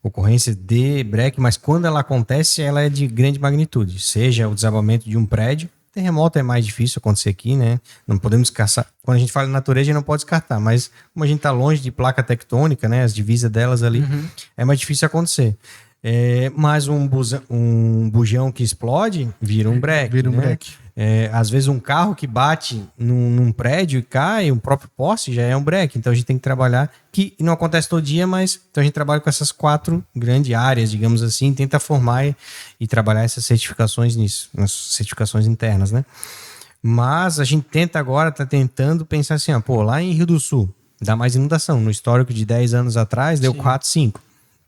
ocorrências de breque, mas quando ela acontece, ela é de grande magnitude, seja o desabamento de um prédio. Terremoto é mais difícil acontecer aqui, né? Não podemos descartar. Quando a gente fala em natureza, a gente não pode descartar, mas como a gente está longe de placa tectônica, né, as divisas delas ali, é mais difícil acontecer. Mas um bujão que explode vira um breque. Vira um né? breque. Às vezes um carro que bate num prédio e cai, um próprio poste já é um breque. Então a gente tem que trabalhar, que não acontece todo dia, mas então a gente trabalha com essas 4 grandes áreas, digamos assim, tenta formar e trabalhar essas certificações nisso, nas certificações internas, né? Mas a gente tenta agora, tá tentando pensar assim, lá em Rio do Sul, dá mais inundação. No histórico de 10 anos atrás, deu 4, 5.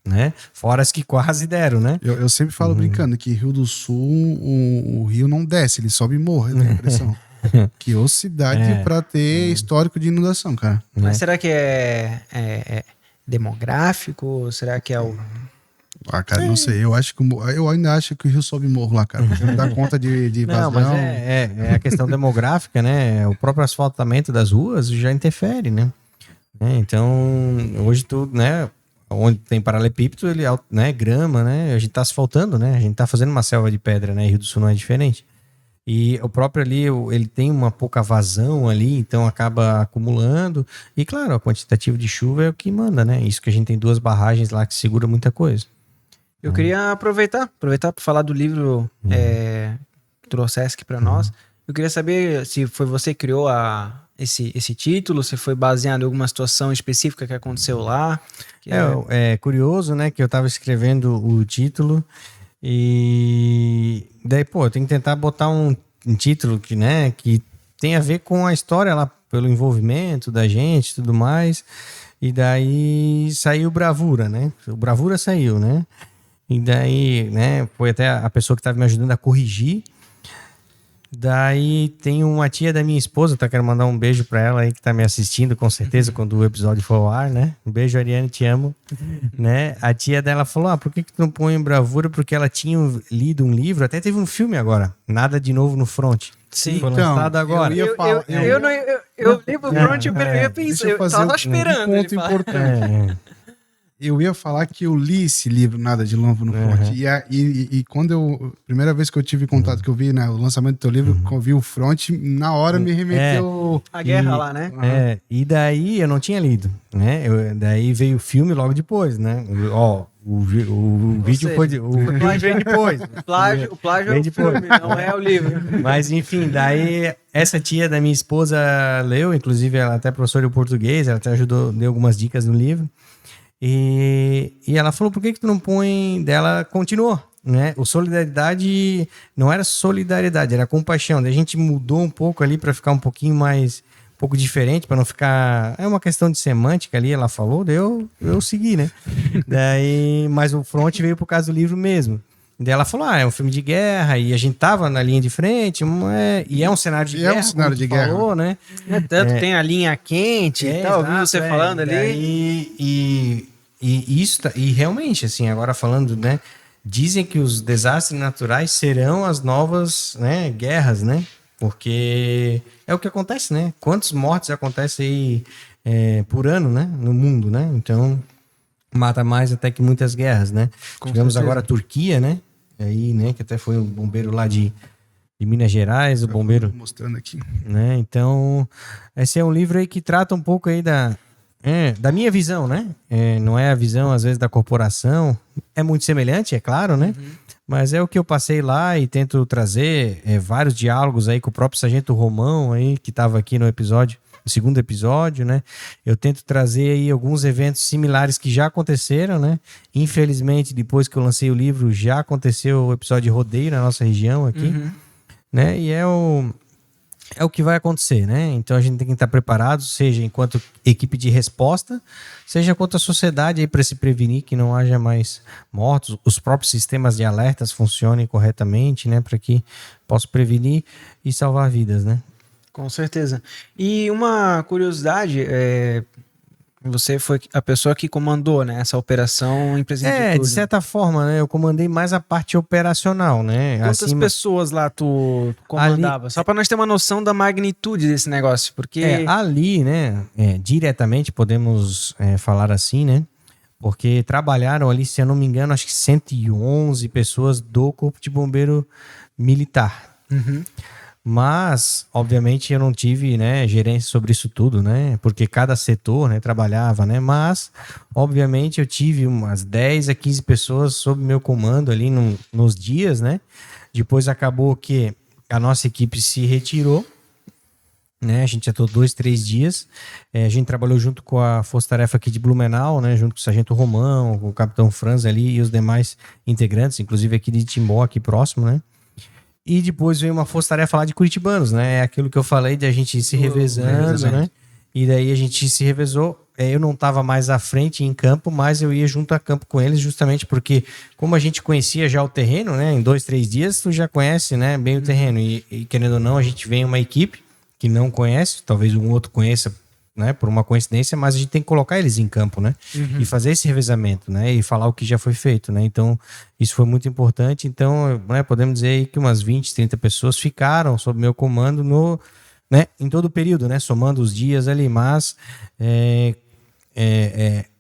Né? Fora as que quase deram, né? Eu sempre falo brincando que Rio do Sul, o rio não desce, ele sobe e morre, né? Impressão. Que cidade pra ter histórico de inundação, cara. Mas será que é demográfico? Será que é o... Cara, não sei. Eu ainda acho que o rio sobe e morro lá, cara. Não dá conta de vazão. Não, mas é a questão demográfica, né? O próprio asfaltamento das ruas já interfere, né? Então, hoje tudo, né? Onde tem paralelepípedo, ele né, grama, né? A gente tá asfaltando, né? A gente tá fazendo uma selva de pedra, né? Rio do Sul não é diferente. E o próprio ali, ele tem uma pouca vazão ali, então acaba acumulando. E claro, a quantitativa de chuva é o que manda, né? Isso que a gente tem 2 barragens lá que segura muita coisa. Eu queria aproveitar para falar do livro que trouxesse aqui para nós. Eu queria saber se foi você que criou esse título, se foi baseado em alguma situação específica que aconteceu lá. É curioso, né, que eu tava escrevendo o título e daí, eu tenho que tentar botar um título que, né, que tem a ver com a história lá, pelo envolvimento da gente e tudo mais. E daí saiu Bravura, né? O Bravura saiu, né? E daí, né, foi até a pessoa que estava me ajudando a corrigir. Daí tem uma tia da minha esposa, quero mandar um beijo pra ela aí que tá me assistindo, com certeza, quando o episódio for ao ar, né? Um beijo, Ariane, te amo. Né? A tia dela falou, por que tu não põe em Bravura? Porque ela tinha lido um livro, até teve um filme agora, Nada de Novo no Front. Sim. Foi lançado agora. Eu li pro front, eu pensei, eu tava esperando. Um ponto importante. Eu ia falar que eu li esse livro, Nada de Novo no Front. E quando primeira vez que eu tive contato, que eu vi, né, o lançamento do teu livro, que eu vi o Front, na hora me remeteu... A guerra lá, né? E daí eu não tinha lido, né? Daí veio o filme logo depois, né? O vídeo foi... O vídeo veio depois. O plágio é o filme, não é o livro. Mas enfim, daí essa tia da minha esposa leu, inclusive ela até é professora de português, ela até ajudou, deu algumas dicas no livro. E ela falou, por que tu não põe... Dela continuou, né? O solidariedade não era solidariedade, era compaixão. Daí a gente mudou um pouco ali para ficar um pouquinho mais... Um pouco diferente, para não ficar... É uma questão de semântica ali, ela falou, daí eu segui, né? Daí, mas o Front veio por causa do livro mesmo. Daí ela falou, é um filme de guerra, e a gente tava na linha de frente, e é um cenário de guerra, é um cenário de guerra. Falou, né? Tem a linha quente e tal, ouvindo você falando ali. E realmente, assim, agora falando, né? Dizem que os desastres naturais serão as novas, né, guerras, né? Porque é o que acontece, né? Quantas mortes acontecem aí por ano, né? No mundo, né? Então, mata mais até que muitas guerras, né? Tivemos agora a Turquia, né? Aí, né? Que até foi um bombeiro lá de Minas Gerais, o bombeiro... Mostrando aqui. Né? Então, esse é um livro aí que trata um pouco aí da minha visão, né? Não é a visão, às vezes, da corporação. É muito semelhante, é claro, né? Mas é o que eu passei lá e tento trazer vários diálogos aí com o próprio Sargento Romão aí, que estava aqui no episódio segundo episódio, né? Eu tento trazer aí alguns eventos similares que já aconteceram, né? Infelizmente, depois que eu lancei o livro, já aconteceu o episódio de rodeio na nossa região aqui, né? E é o que vai acontecer, né? Então a gente tem que estar preparado, seja enquanto equipe de resposta, seja quanto a sociedade aí para se prevenir que não haja mais mortos, os próprios sistemas de alertas funcionem corretamente, né? Para que possa prevenir e salvar vidas, né? Com certeza. E uma curiosidade, você foi a pessoa que comandou, né, essa operação em Presidente De certa forma, né? Eu comandei mais a parte operacional, né? Quantas pessoas lá tu comandava? Ali, só para nós ter uma noção da magnitude desse negócio, porque... ali, né? Diretamente podemos falar assim, né? Porque trabalharam ali, se eu não me engano, acho que 111 pessoas do Corpo de Bombeiro Militar. Mas, obviamente, eu não tive, né, gerência sobre isso tudo, né? Porque cada setor, né, trabalhava, né? Mas, obviamente, eu tive umas 10 a 15 pessoas sob meu comando ali nos dias, né? Depois acabou que a nossa equipe se retirou, né? A gente atuou 2, 3 dias. A gente trabalhou junto com a Força Tarefa aqui de Blumenau, né? Junto com o Sargento Romão, com o Capitão Franz ali e os demais integrantes, inclusive aqui de Timbó, aqui próximo, né? E depois veio uma força-tarefa lá de curitibanos, né? É aquilo que eu falei de a gente ir se revezando, né? E daí a gente se revezou. Eu não estava mais à frente em campo, mas eu ia junto a campo com eles, justamente porque, como a gente conhecia já o terreno, né? Em 2, 3 dias, tu já conhece, né? Bem o terreno. E querendo ou não, a gente vem uma equipe que não conhece, talvez um outro conheça, né? Por uma coincidência, mas a gente tem que colocar eles em campo, né? E fazer esse revezamento, né? E falar o que já foi feito, né? Então, isso foi muito importante. Então, né, podemos dizer aí que umas 20, 30 pessoas ficaram sob meu comando né, em todo o período, né? Somando os dias ali, mas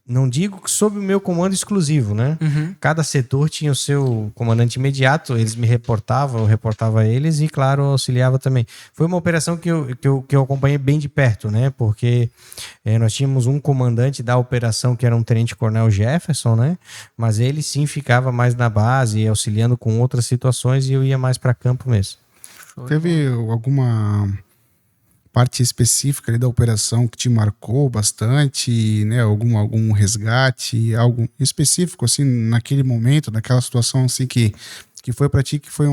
não digo que sob o meu comando exclusivo, né? Cada setor tinha o seu comandante imediato, eles me reportavam, eu reportava a eles e, claro, auxiliava também. Foi uma operação que eu acompanhei bem de perto, né? Porque nós tínhamos um comandante da operação que era um tenente-coronel Jefferson, né? Mas ele sim ficava mais na base, auxiliando com outras situações e eu ia mais para campo mesmo. Teve alguma parte específica ali da operação que te marcou bastante, né? Algum resgate, algo específico, assim, naquele momento, naquela situação, assim, que foi pra ti, que foi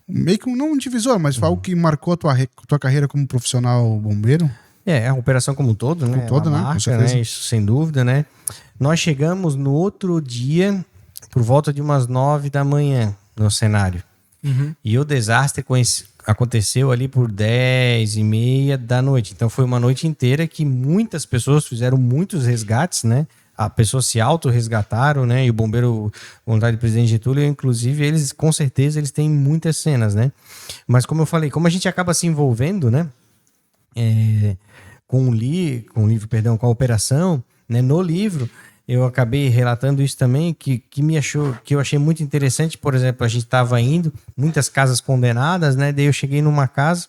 meio que não um divisor, mas foi algo que marcou a tua carreira como profissional bombeiro? A operação como um todo, né? Como todo, né? Marca, né? Isso sem dúvida, né? Nós chegamos no outro dia, por volta de umas 9 da manhã, no cenário. E o desastre aconteceu ali por 10h30 da noite. Então foi uma noite inteira que muitas pessoas fizeram muitos resgates, né? A pessoa se auto-resgataram, né? E o bombeiro voluntário do Presidente Getúlio, inclusive, eles, com certeza, eles têm muitas cenas, né? Mas como eu falei, como a gente acaba se envolvendo, né? Com a operação, né? No livro, eu acabei relatando isso também, que eu achei muito interessante. Por exemplo, a gente estava indo, muitas casas condenadas, né? Daí eu cheguei numa casa,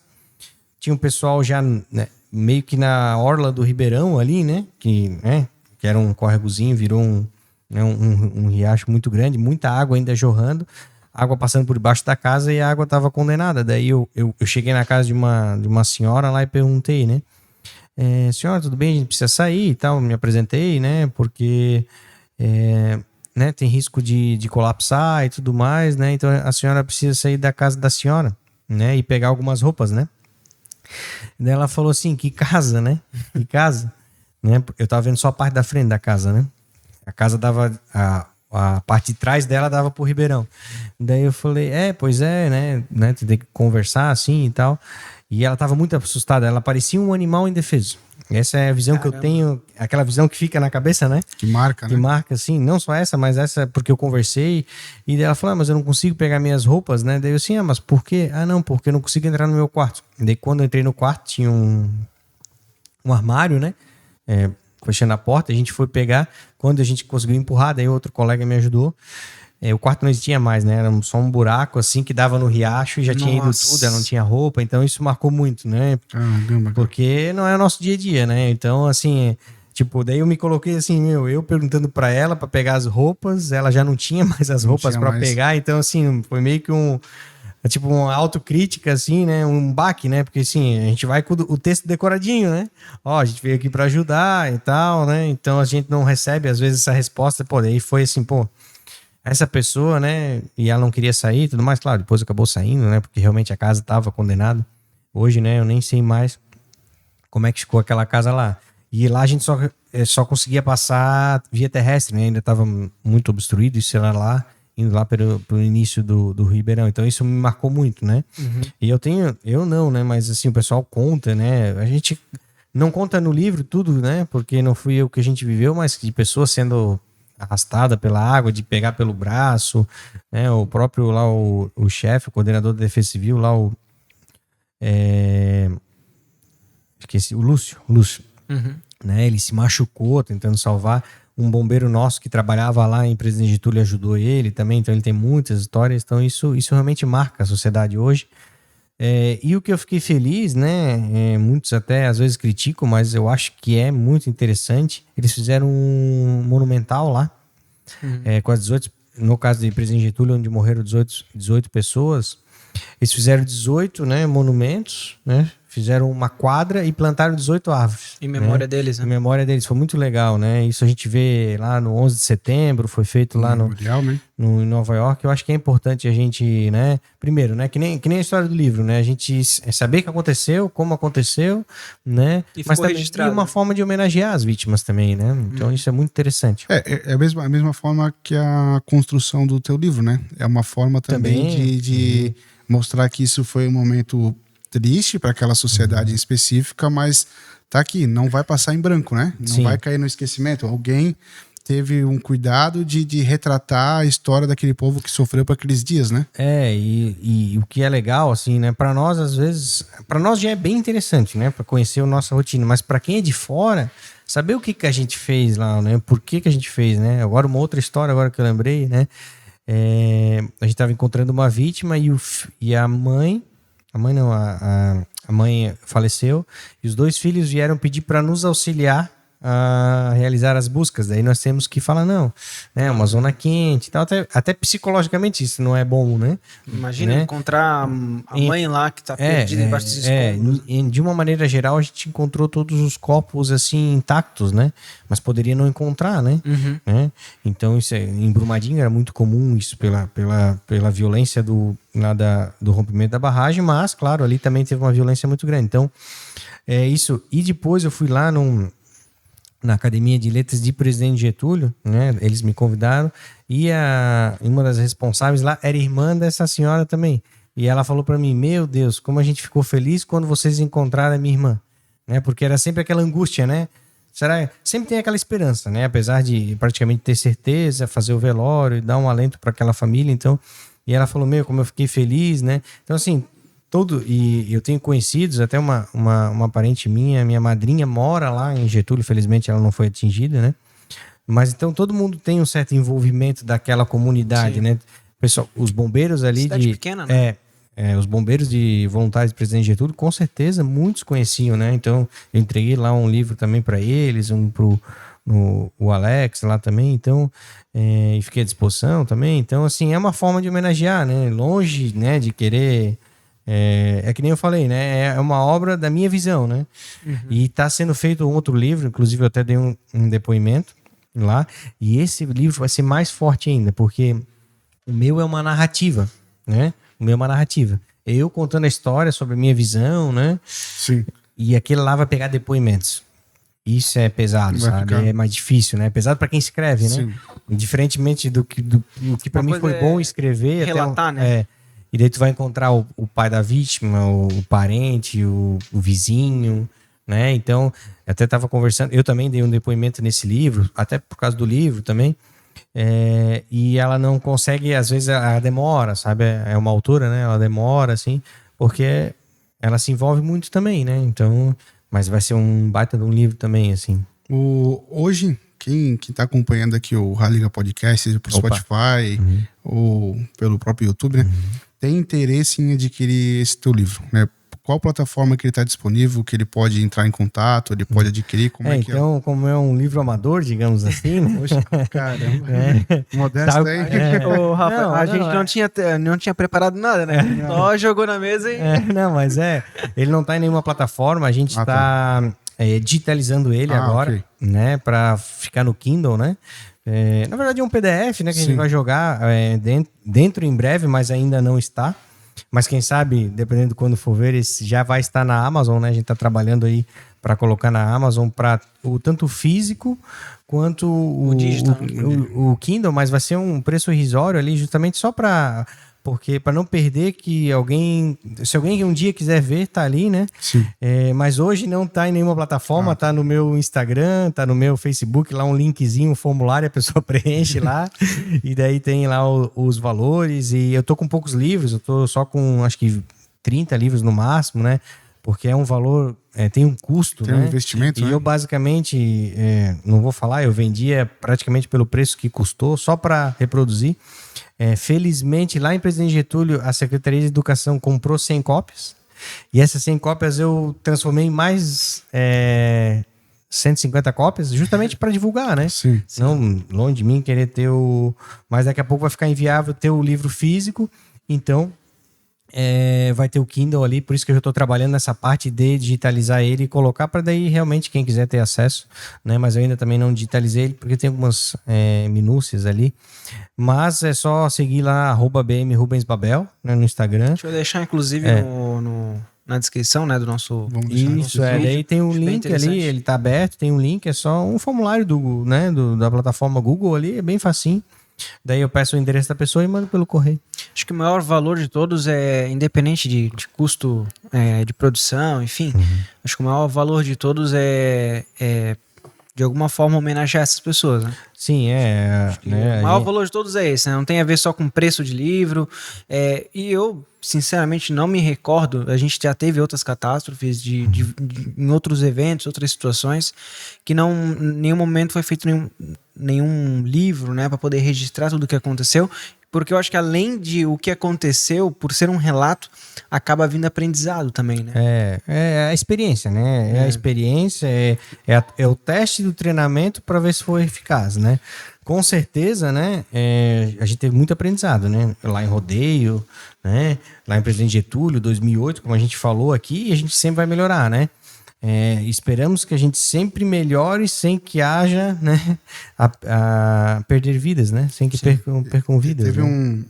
tinha um pessoal já, né, meio que na orla do Ribeirão ali, né? Que era um córregozinho, virou um riacho muito grande, muita água ainda jorrando, água passando por debaixo da casa e a água estava condenada. Daí eu cheguei na casa de uma senhora lá e perguntei, né? Senhora, tudo bem? A gente precisa sair e tal. Me apresentei, né? Porque né, tem risco de colapsar e tudo mais, né? Então a senhora precisa sair da casa da senhora, né? E pegar algumas roupas, né? Daí ela falou assim, que casa, né? Que casa? Né? Eu tava vendo só a parte da frente da casa, né? A casa dava... A parte de trás dela dava pro Ribeirão. Daí eu falei, pois é, né? Tem que conversar assim e tal. E ela tava muito assustada, ela parecia um animal indefeso. Essa é a visão que eu tenho, aquela visão que fica na cabeça, né? Que marca, né? Que marca, assim, não só essa, mas essa porque eu conversei. E daí ela falou, mas eu não consigo pegar minhas roupas, né? Daí eu assim, mas por quê? Não, porque eu não consigo entrar no meu quarto. Daí quando eu entrei no quarto, tinha um armário, né? Fechando a porta, a gente foi pegar. Quando a gente conseguiu empurrar, daí outro colega me ajudou. O quarto não existia mais, né? Era só um buraco assim que dava no riacho e já tinha ido tudo, ela não tinha roupa, então isso marcou muito, né? Caramba. Porque não é o nosso dia a dia, né? Então, assim, tipo, daí eu me coloquei assim, eu perguntando pra ela pra pegar as roupas, ela já não tinha mais as roupas pra pegar, então, assim, foi meio que É tipo uma autocrítica, assim, né? Um baque, né? Porque, assim, a gente vai com o texto decoradinho, né? Ó, a gente veio aqui pra ajudar e tal, né? Então, a gente não recebe, às vezes, essa resposta. Pô, daí foi assim, pô, essa pessoa, né? E ela não queria sair e tudo mais. Claro, depois acabou saindo, né? Porque realmente a casa tava condenada. Hoje, né? Eu nem sei mais como é que ficou aquela casa lá. E lá a gente só conseguia passar via terrestre, né? Ainda tava muito obstruído, isso era lá, indo lá pro início do Ribeirão. Então isso me marcou muito, né? E eu não, né? Mas assim, o pessoal conta, né? A gente não conta no livro tudo, né? Porque não fui eu que a gente viveu, mas de pessoas sendo arrastada pela água, de pegar pelo braço, né? O próprio lá, o chefe, o coordenador da Defesa Civil, lá esqueci, o Lúcio. Né? Ele se machucou tentando salvar. Um bombeiro nosso que trabalhava lá em Presidente Getúlio ajudou ele também, então ele tem muitas histórias, então isso realmente marca a sociedade hoje. E o que eu fiquei feliz, né? Muitos até às vezes criticam, mas eu acho que é muito interessante. Eles fizeram um monumental lá, com as 18, no caso de Presidente Getúlio, onde morreram 18 pessoas. Eles fizeram 18, né, monumentos, né? Fizeram uma quadra e plantaram 18 árvores. Em memória deles, né? Em memória deles. Foi muito legal, né? Isso a gente vê lá no 11 de setembro, foi feito lá em Nova York. Eu acho que é importante a gente, né? Primeiro, né? Que nem a história do livro, né? A gente saber o que aconteceu, como aconteceu, né? Mas também uma forma de homenagear as vítimas também, né? Então isso é muito interessante. É a mesma forma que a construção do teu livro, né? É uma forma também de mostrar que isso foi um momento triste para aquela sociedade específica, mas tá aqui, não vai passar em branco, né? Não vai cair no esquecimento. Alguém teve um cuidado de retratar a história daquele povo que sofreu por aqueles dias, né? E o que é legal, assim, né? Para nós, às vezes, para nós já é bem interessante, né? Para conhecer a nossa rotina, mas para quem é de fora, saber o que a gente fez lá, né? Por que a gente fez, né? Agora, uma outra história, agora que eu lembrei, né? A gente estava encontrando uma vítima e a mãe faleceu e os 2 filhos vieram pedir para nos auxiliar a realizar as buscas. Daí nós temos que falar, não, né, uma zona quente e tal, até psicologicamente isso não é bom, né? Imagina, né? Encontrar a mãe lá que tá perdida embaixo desses escombros. De uma maneira geral, a gente encontrou todos os corpos assim intactos, né? Mas poderia não encontrar, né? Né? Então, isso em Brumadinho era muito comum isso pela violência do rompimento da barragem, mas, claro, ali também teve uma violência muito grande. Então, isso. E depois eu fui lá na Academia de Letras de Presidente Getúlio, né? Eles me convidaram e uma das responsáveis lá era irmã dessa senhora também. E ela falou para mim, meu Deus, como a gente ficou feliz quando vocês encontraram a minha irmã, né? Porque era sempre aquela angústia, né? Sempre tem aquela esperança, né? Apesar de praticamente ter certeza, fazer o velório e dar um alento para aquela família, então. E ela falou, como eu fiquei feliz, né? Então, assim, e eu tenho conhecidos, até uma parente minha madrinha mora lá em Getúlio, felizmente ela não foi atingida, né? Mas então todo mundo tem um certo envolvimento daquela comunidade, né? Pessoal, os bombeiros ali Cidade pequena, né? Os bombeiros de voluntários de Presidente Getúlio, com certeza muitos conheciam, né? Então eu entreguei lá um livro também para eles, o Alex lá também, então, e fiquei à disposição também. Então, assim, é uma forma de homenagear, né? Longe, né, de querer. Que nem eu falei, né? É uma obra da minha visão, né? E está sendo feito um outro livro, inclusive eu até dei um depoimento lá, e esse livro vai ser mais forte ainda, porque o meu é uma narrativa, né? O meu é uma narrativa. Eu contando a história sobre a minha visão, né? Sim. E aquele lá vai pegar depoimentos. Isso é pesado, sabe? É mais difícil, né? É pesado para quem escreve, né? Sim. Diferentemente do que para mim foi bom escrever. Relatar, né? E daí tu vai encontrar o pai da vítima, o parente, o vizinho, né? Então, eu até estava conversando, eu também dei um depoimento nesse livro, até por causa do livro também, e ela não consegue, às vezes ela demora, sabe? É uma autora, né? Ela demora, assim, porque ela se envolve muito também, né? Então, mas vai ser um baita de um livro também, assim. Hoje, quem tá acompanhando aqui o Ráliga Podcast, seja por Spotify ou pelo próprio YouTube, né? Tem interesse em adquirir esse teu livro, né? qual plataforma que ele está disponível, que ele pode entrar em contato, ele pode adquirir, como é que então, como é um livro amador, digamos assim, né? Poxa, caramba. Modesto aí. Ô, Rafa, a gente não tinha preparado nada, né? Só jogou na mesa e... Não, mas ele não tá em nenhuma plataforma, a gente tá digitalizando ele agora, né, para ficar no Kindle, né? Na verdade é um PDF, né, que a gente vai jogar dentro em breve, mas ainda não está. Mas quem sabe, dependendo de quando for ver, esse já vai estar na Amazon, né? A gente está trabalhando aí para colocar na Amazon para tanto o físico quanto o digital, o Kindle, mas vai ser um preço irrisório ali, justamente só para não perder que se alguém um dia quiser ver, tá ali, né? Sim. Mas hoje não tá em nenhuma plataforma, tá no meu Instagram, tá no meu Facebook, lá um linkzinho, um formulário, a pessoa preenche lá, e daí tem lá os valores, e eu tô com poucos livros, eu tô só com, acho que 30 livros no máximo, né? Porque é um valor, tem um custo, tem né? um investimento, E eu basicamente, não vou falar, eu vendia praticamente pelo preço que custou, só para reproduzir. Felizmente, lá em Presidente Getúlio, a Secretaria de Educação comprou 100 cópias. E essas 100 cópias eu transformei em mais 150 cópias, justamente para divulgar, né? Sim. Não longe de mim querer ter Mas daqui a pouco vai ficar inviável ter o livro físico, então... vai ter o Kindle ali, por isso que eu já estou trabalhando nessa parte de digitalizar ele e colocar para daí realmente quem quiser ter acesso, né? Mas eu ainda também não digitalizei ele porque tem algumas minúcias ali, mas é só seguir lá @bmrubensbabel, né, no Instagram. Deixa eu deixar inclusive na descrição, né, do nosso... Isso, daí tem um link ali, ele tá aberto, tem um link, é só um formulário da plataforma Google ali, é bem facinho. Daí eu peço o endereço da pessoa e mando pelo correio. Acho que o maior valor de todos independente de custo de produção, enfim, acho que o maior valor de todos é de alguma forma homenagear essas pessoas, né? Sim, o maior valor de todos é esse, né? Não tem a ver só com preço de livro. E eu, sinceramente, não me recordo. A gente já teve outras catástrofes em outros eventos, outras situações, que em nenhum momento foi feito nenhum livro, né, para poder registrar tudo o que aconteceu. Porque eu acho que além de o que aconteceu, por ser um relato, acaba vindo aprendizado também, né? É a experiência, né? É a experiência, é o teste do treinamento para ver se foi eficaz, né? Com certeza, né? A gente teve muito aprendizado, né? Lá em Rodeio, né? Lá em Presidente Getúlio, 2008, como a gente falou aqui, e a gente sempre vai melhorar, né? Esperamos que a gente sempre melhore sem que haja, né, a perder vidas, né? Sem que percam vidas. Teve né?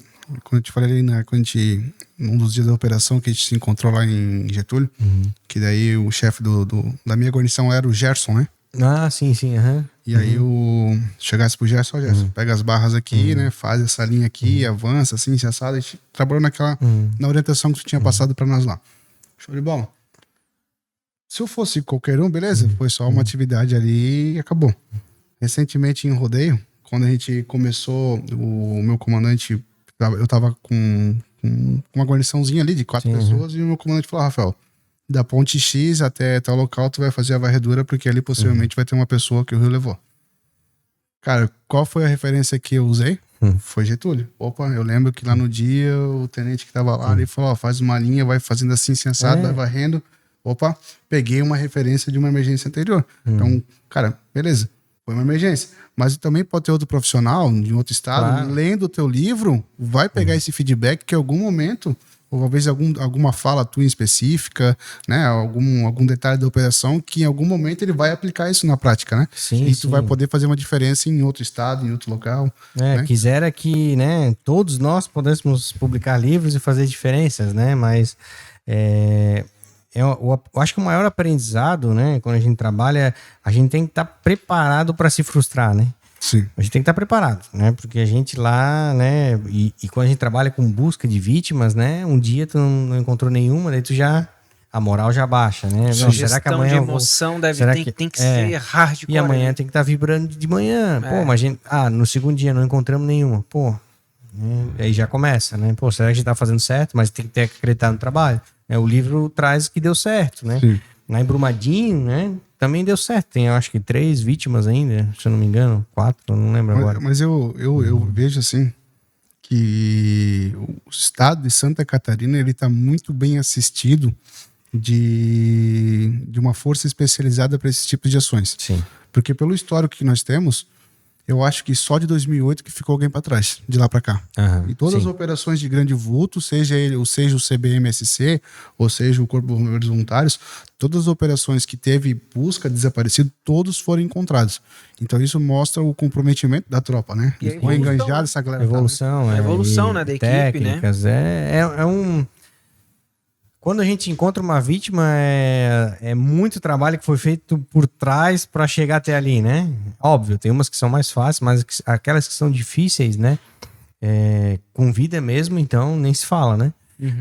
Quando eu te falei ali, um dos dias da operação que a gente se encontrou lá em Getúlio, que daí o chefe da minha guarnição era o Gerson, né? Ah, sim. E aí chegasse pro Gerson, pega as barras aqui, né? Faz essa linha aqui, avança, assim, se assada. A gente trabalhou na orientação que tu tinha passado pra nós lá. Show de bola. Se eu fosse qualquer um, beleza, foi só uma atividade ali e acabou. Recentemente em Rodeio, quando a gente começou, o meu comandante, eu tava com uma guarniçãozinha ali de 4 pessoas, e o meu comandante falou: Rafael, da ponte X até tal local tu vai fazer a varredura, porque ali possivelmente vai ter uma pessoa que o rio levou. Cara, qual foi a referência que eu usei? Foi Getúlio. Opa, eu lembro que lá no dia o tenente que tava lá, ele falou: faz uma linha, vai fazendo assim, sensado, vai varrendo. Opa, peguei uma referência de uma emergência anterior. Então, cara, beleza, foi uma emergência. Mas também pode ter outro profissional de outro estado, lendo o teu livro, vai pegar esse feedback que em algum momento, ou talvez alguma fala tua específica, né, algum detalhe da operação, que em algum momento ele vai aplicar isso na prática, né? E tu vai poder fazer uma diferença em outro estado, em outro local. Né? Quisera que, né, todos nós pudéssemos publicar livros e fazer diferenças, né? Mas eu acho que o maior aprendizado, né, quando a gente trabalha, a gente tem que estar preparado para se frustrar, né? Sim. A gente tem que estar preparado, né? Porque a gente lá, né, e quando a gente trabalha com busca de vítimas, né, um dia tu não encontrou nenhuma, daí a moral já baixa, né? Não, será que amanhã de emoção tem que ser hardcore. E amanhã tem que estar vibrando de manhã. Pô, mas no segundo dia não encontramos nenhuma. Pô, aí já começa, né? Pô, será que a gente tá fazendo certo? Mas tem que ter que acreditar no trabalho. O livro traz que deu certo, né? Sim. Lá em Brumadinho, né? Também deu certo. Tem, eu acho que 3 vítimas ainda, se eu não me engano. 4, eu não lembro agora. Mas eu vejo assim que o estado de Santa Catarina ele está muito bem assistido de uma força especializada para esse tipo de ações. Sim. Porque pelo histórico que nós temos, eu acho que só de 2008 que ficou alguém para trás, de lá para cá. Aham, E todas as sim. operações de grande vulto, seja o CBMSC, ou seja o Corpo de Bombeiros Voluntários, todas as operações que teve busca desaparecido, todos foram encontrados. Então isso mostra o comprometimento da tropa, né? E a Foi evolução, enganjado né? essa galera. Evolução, A evolução, e né, da equipe, né? técnicas, é um... Quando a gente encontra uma vítima, é muito trabalho que foi feito por trás para chegar até ali, né? Óbvio, tem umas que são mais fáceis, mas aquelas que são difíceis, né? Com vida mesmo, então nem se fala, né?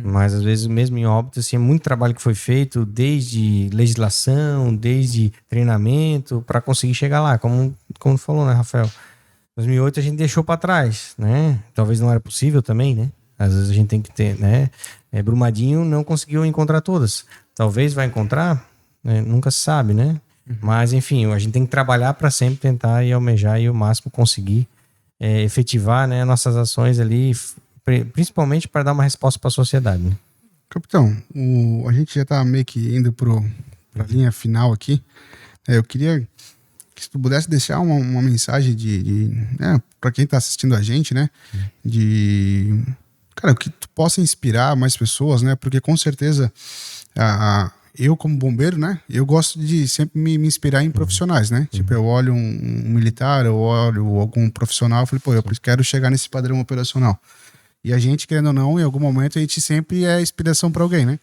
Mas às vezes mesmo em óbito, assim, é muito trabalho que foi feito, desde legislação, desde treinamento, para conseguir chegar lá, como falou, né, Rafael? Em 2008 a gente deixou para trás, né? Talvez não era possível também, né? Às vezes a gente tem que ter, né? Brumadinho não conseguiu encontrar todas. Talvez vai encontrar, né? Nunca se sabe, né? Mas enfim, a gente tem que trabalhar para sempre tentar e almejar e o máximo conseguir efetivar, né, nossas ações ali, principalmente para dar uma resposta para a sociedade, né? Capitão, a gente já está meio que indo para a linha final aqui. Eu queria que se tu pudesse deixar uma mensagem para quem está assistindo a gente, né? Cara, que tu possa inspirar mais pessoas, né? Porque com certeza eu como bombeiro, né? Eu gosto de sempre me inspirar em profissionais, né? Tipo, eu olho um militar, eu olho algum profissional, eu falei, pô, eu quero chegar nesse padrão operacional. E a gente, querendo ou não, em algum momento a gente sempre é inspiração para alguém, né?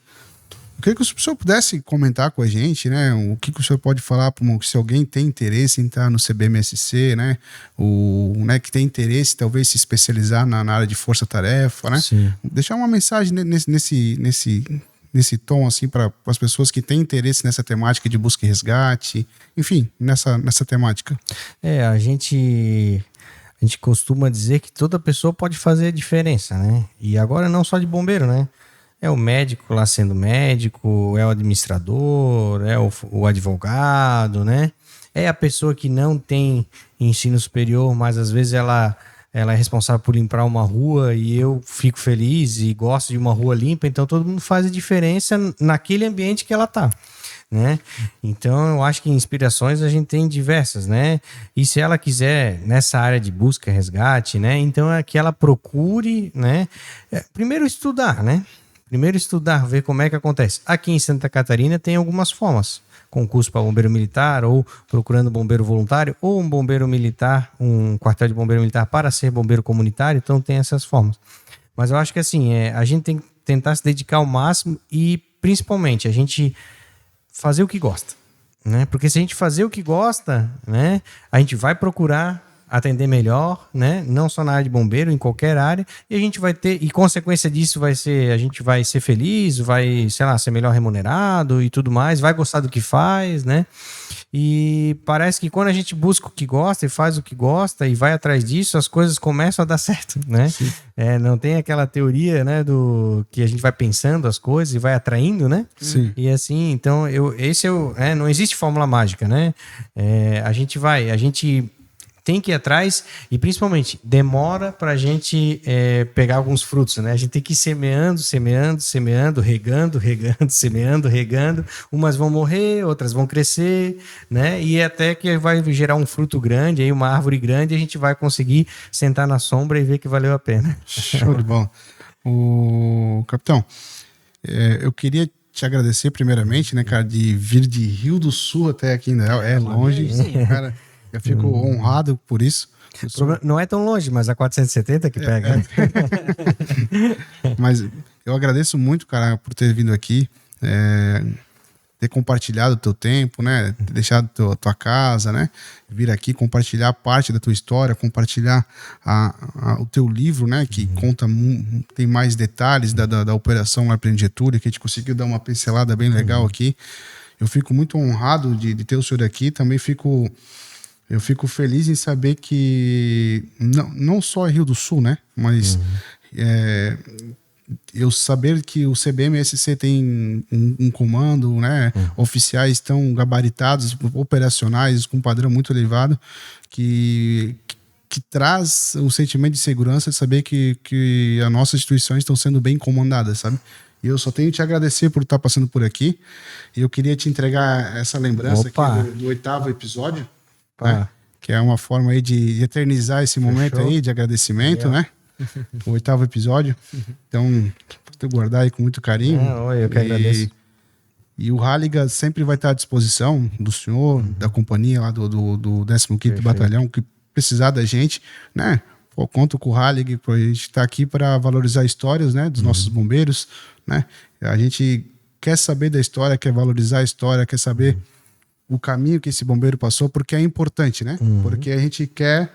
Eu queria que o senhor pudesse comentar com a gente, né? O que o senhor pode falar se alguém tem interesse em estar no CBMSC, né? Né, que tem interesse, talvez, se especializar na área de força-tarefa, né? Sim. Deixar uma mensagem nesse tom, assim, para as pessoas que têm interesse nessa temática de busca e resgate, enfim, nessa temática. A gente costuma dizer que toda pessoa pode fazer a diferença, né? E agora não só de bombeiro, né? É o médico lá sendo médico, é o administrador, é o advogado, né? É a pessoa que não tem ensino superior, mas às vezes ela é responsável por limpar uma rua e eu fico feliz e gosto de uma rua limpa, então todo mundo faz a diferença naquele ambiente que ela tá, né? Então eu acho que inspirações a gente tem diversas, né? E se ela quiser nessa área de busca e resgate, né? Então é que ela procure, né? Primeiro estudar, né? Ver como é que acontece. Aqui em Santa Catarina tem algumas formas. Concurso para bombeiro militar, ou procurando bombeiro voluntário, ou um bombeiro militar, um quartel de bombeiro militar para ser bombeiro comunitário. Então tem essas formas. Mas eu acho que assim, a gente tem que tentar se dedicar ao máximo e principalmente a gente fazer o que gosta, né? Porque se a gente fazer o que gosta, né, a gente vai procurar atender melhor, né? Não só na área de bombeiro, em qualquer área, e a gente vai ter, e consequência disso a gente vai ser feliz, vai, sei lá, ser melhor remunerado e tudo mais, vai gostar do que faz, né? E parece que quando a gente busca o que gosta e faz o que gosta e vai atrás disso, as coisas começam a dar certo, né? Não tem aquela teoria, né, do que a gente vai pensando as coisas e vai atraindo, né? Sim. E assim, então, não existe fórmula mágica, né? A gente tem que ir atrás e principalmente demora pra gente pegar alguns frutos, né? A gente tem que ir semeando, regando, semeando, regando. Umas vão morrer, outras vão crescer, né? E até que vai gerar um fruto grande, aí uma árvore grande, a gente vai conseguir sentar na sombra e ver que valeu a pena. Show de bola. Capitão, eu queria te agradecer primeiramente, né, cara, de vir de Rio do Sul até aqui, né? É longe, cara. Eu fico honrado por isso. Não é tão longe, mas a 470 que pega. Mas eu agradeço muito, cara, por ter vindo aqui, ter compartilhado o teu tempo, né? Ter deixado a tua casa, né? Vir aqui compartilhar parte da tua história, compartilhar o teu livro, né? Que conta, tem mais detalhes da operação lá para Getúlio, que a gente conseguiu dar uma pincelada bem legal aqui. Eu fico muito honrado de ter o senhor aqui. Também eu fico feliz em saber que não só é Rio do Sul, né? Mas eu saber que o CBMSC tem um comando, né? Oficiais tão gabaritados, operacionais, com um padrão muito elevado, que traz um sentimento de segurança de saber que as nossas instituições estão sendo bem comandadas, sabe? E eu só tenho que te agradecer por estar passando por aqui. E eu queria te entregar essa lembrança aqui do 8º episódio, né? Que é uma forma aí de eternizar esse momento aí de agradecimento, né? O 8º episódio. Então, vou guardar aí com muito carinho. Eu que agradeço. E o Halliga sempre vai estar à disposição do senhor, da companhia lá do 15º Batalhão, que precisar da gente, né? Pô, conto com o Halliga, a gente está aqui para valorizar histórias, né? Dos nossos bombeiros, né? A gente quer saber da história, quer valorizar a história, quer saber o caminho que esse bombeiro passou, porque é importante, né? Porque a gente quer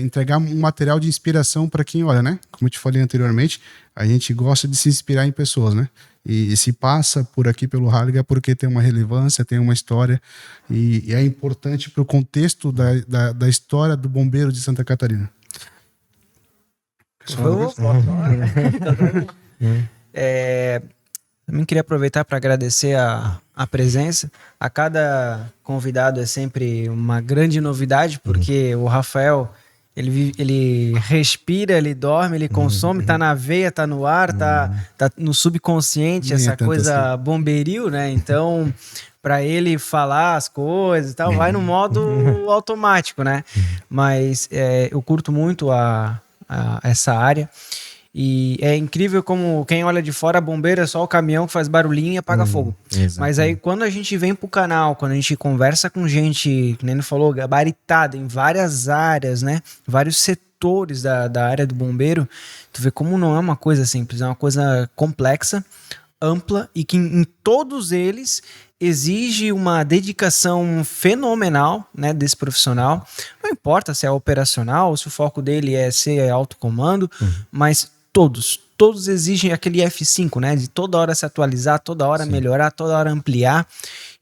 entregar um material de inspiração para quem olha, né? Como eu te falei anteriormente, a gente gosta de se inspirar em pessoas, né? E se passa por aqui pelo Halliga porque tem uma relevância, tem uma história e é importante para o contexto da história do bombeiro de Santa Catarina. Também queria aproveitar para agradecer a presença. A cada convidado é sempre uma grande novidade, porque o Rafael, ele respira, ele dorme, ele consome, tá na veia, tá no ar, tá no subconsciente, essa coisa assim bombeiril, né? Então, para ele falar as coisas e tal, vai no modo automático, né? Mas eu curto muito essa área. E é incrível como quem olha de fora, bombeiro é só o caminhão que faz barulhinho e apaga fogo. Exatamente. Mas aí quando a gente vem pro canal, quando a gente conversa com gente, que nem ele falou, gabaritada em várias áreas, né? Vários setores da área do bombeiro, tu vê como não é uma coisa simples, é uma coisa complexa, ampla e que em todos eles exige uma dedicação fenomenal, né, desse profissional. Não importa se é operacional, se o foco dele é ser alto comando, mas todos exigem aquele F5, né? De toda hora se atualizar, toda hora melhorar, toda hora ampliar.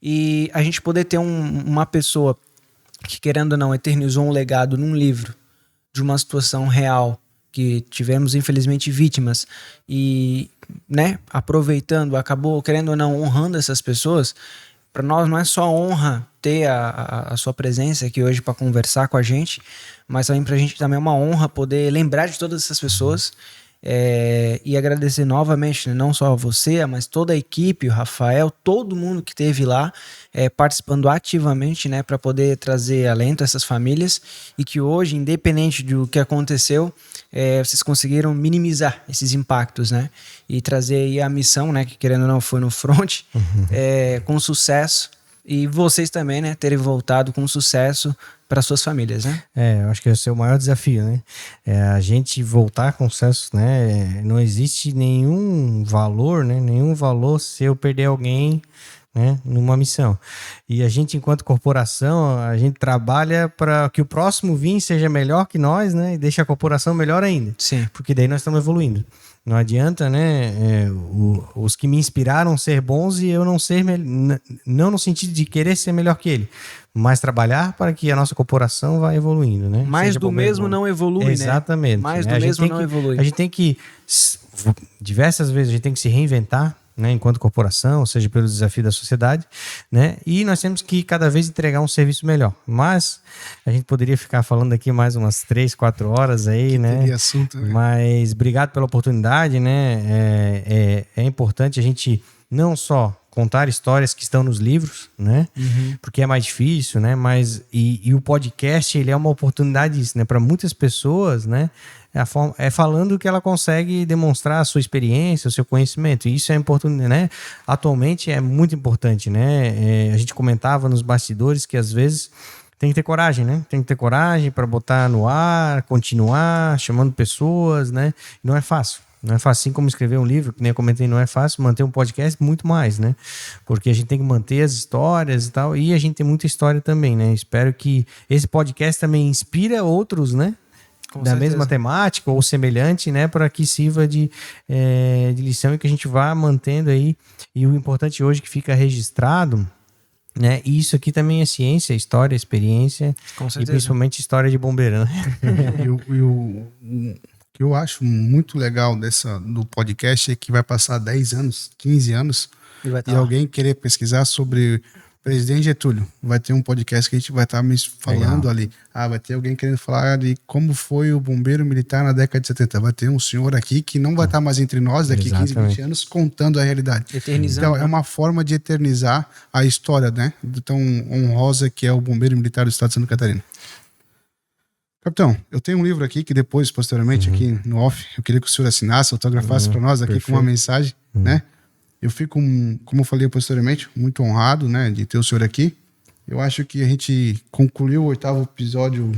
E a gente poder ter uma pessoa que, querendo ou não, eternizou um legado num livro de uma situação real, que tivemos, infelizmente, vítimas, e, né, aproveitando, acabou, querendo ou não, honrando essas pessoas. Para nós não é só honra ter a sua presença aqui hoje para conversar com a gente, mas também para a gente também é uma honra poder lembrar de todas essas pessoas. E agradecer novamente, né, não só a você, mas toda a equipe, o Rafael, todo mundo que esteve lá participando ativamente, né, para poder trazer alento a essas famílias, e que hoje, independente do que aconteceu, vocês conseguiram minimizar esses impactos, né, e trazer aí a missão, né, que querendo ou não foi no front, com sucesso, e vocês também, né, terem voltado com sucesso para suas famílias, né? Eu acho que esse é o maior desafio, né? A gente voltar com sucesso, né? Não existe nenhum valor, né? Nenhum valor se eu perder alguém, né, numa missão. E a gente, enquanto corporação, a gente trabalha para que o próximo vir seja melhor que nós, né? E deixe a corporação melhor ainda. Sim. Porque daí nós estamos evoluindo. Não adianta, né, os que me inspiraram ser bons e eu não ser, não no sentido de querer ser melhor que ele, mas trabalhar para que a nossa corporação vá evoluindo, né? Mais do mesmo não evolui, exatamente, né? Mais do mesmo não evolui. A gente tem que, diversas vezes, a gente tem que se reinventar, né, enquanto corporação, ou seja, pelo desafio da sociedade, né, e nós temos que cada vez entregar um serviço melhor. Mas a gente poderia ficar falando aqui mais umas 3, 4 horas aí, que né? Assunto, né? Mas obrigado pela oportunidade, né? É importante a gente não só contar histórias que estão nos livros, né? Porque é mais difícil, né? Mas e o podcast, ele é uma oportunidade disso, né? Para muitas pessoas, né? Falando que ela consegue demonstrar a sua experiência, o seu conhecimento. E isso é importante, né? Atualmente é muito importante, né? A gente comentava nos bastidores que às vezes tem que ter coragem, né? Tem que ter coragem para botar no ar, continuar chamando pessoas, né? Não é fácil. Não é fácil, assim como escrever um livro, que nem eu comentei, não é fácil. Manter um podcast, muito mais, né? Porque a gente tem que manter as histórias e tal. E a gente tem muita história também, né? Espero que esse podcast também inspire outros, né? Com da certeza. mesma temática ou semelhante, né, para que sirva de lição e que a gente vá mantendo aí. E o importante hoje que fica registrado, né, e isso aqui também é ciência, história, experiência, Com certeza. e principalmente história de bombeiro, né? O que eu acho muito legal do podcast é que vai passar 10 anos, 15 anos, E vai tá e lá. alguém querer pesquisar sobre Presidente Getúlio, vai ter um podcast que a gente vai estar falando ali. Vai ter alguém querendo falar de como foi o bombeiro militar na década de 70. Vai ter um senhor aqui que não vai estar mais entre nós daqui 15, 20 anos contando a realidade. Eternizando. Então, é uma forma de eternizar a história, né? Tão honrosa que é o bombeiro militar do estado de Santa Catarina. Capitão, eu tenho um livro aqui que depois, posteriormente, aqui no off, eu queria que o senhor assinasse, autografasse para nós aqui com uma mensagem, né? Eu fico, como eu falei posteriormente, muito honrado, né, de ter o senhor aqui. Eu acho que a gente concluiu o 8º episódio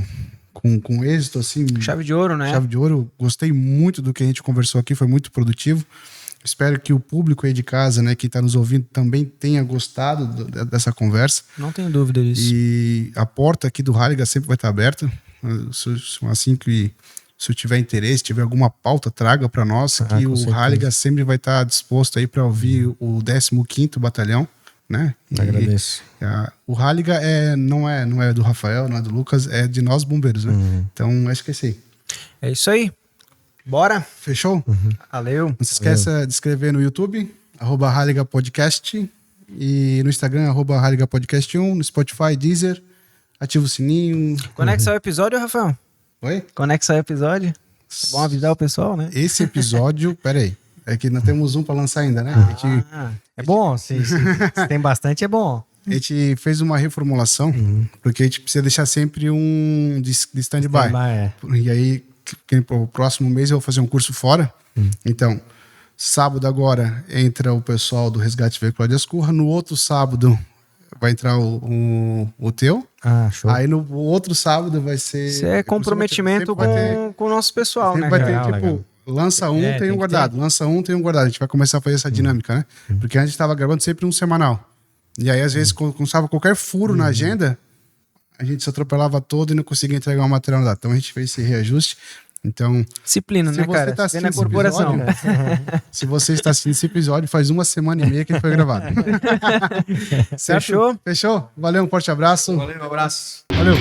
com êxito, assim. Chave de ouro, né? Chave de ouro. Gostei muito do que a gente conversou aqui, foi muito produtivo. Espero que o público aí de casa, né, que está nos ouvindo, também tenha gostado dessa conversa. Não tenho dúvida disso. E a porta aqui do Halliga sempre vai estar aberta. Assim que, se tiver interesse, tiver alguma pauta, traga para nós, que o Halliga sempre vai estar disposto aí para ouvir o 15º Batalhão, né? Agradeço. O Halliga não é do Rafael, não é do Lucas, é de nós bombeiros, né? Então, acho que é isso aí. É isso aí. Bora? Fechou? Valeu. Não se esqueça de inscrever no YouTube, @Halliga Podcast, e no Instagram, @Halliga Podcast 1, no Spotify, Deezer, ativa o sininho. Quando é que sai o episódio, Rafael? Oi? Quando é que sai o episódio? É bom avisar o pessoal, né? Esse episódio, peraí, é que nós temos um para lançar ainda, né? É bom, se tem bastante, é bom. A gente fez uma reformulação, porque a gente precisa deixar sempre um de stand-by. E aí, o próximo mês eu vou fazer um curso fora. Então, sábado agora entra o pessoal do Resgate Veicular de Ascurra. No outro sábado vai entrar o teu. Show. Aí no outro sábado vai ser... Isso é comprometimento com o nosso pessoal, né? Vai ter, Legal, tipo, legal. lança um, tem um guardado. Lança um, tem um guardado. A gente vai começar a fazer essa dinâmica, né? Porque antes a gente estava gravando sempre um semanal. E aí, às vezes, quando começava qualquer furo na agenda, a gente se atropelava todo e não conseguia entregar o material na data. Então a gente fez esse reajuste. Então, disciplina, né, cara? Tá Vem na corporação. Se você está assistindo esse episódio, faz 1 semana e meia que ele foi gravado. Fechou? Fechou? Valeu, um forte abraço. Valeu, um abraço. Valeu.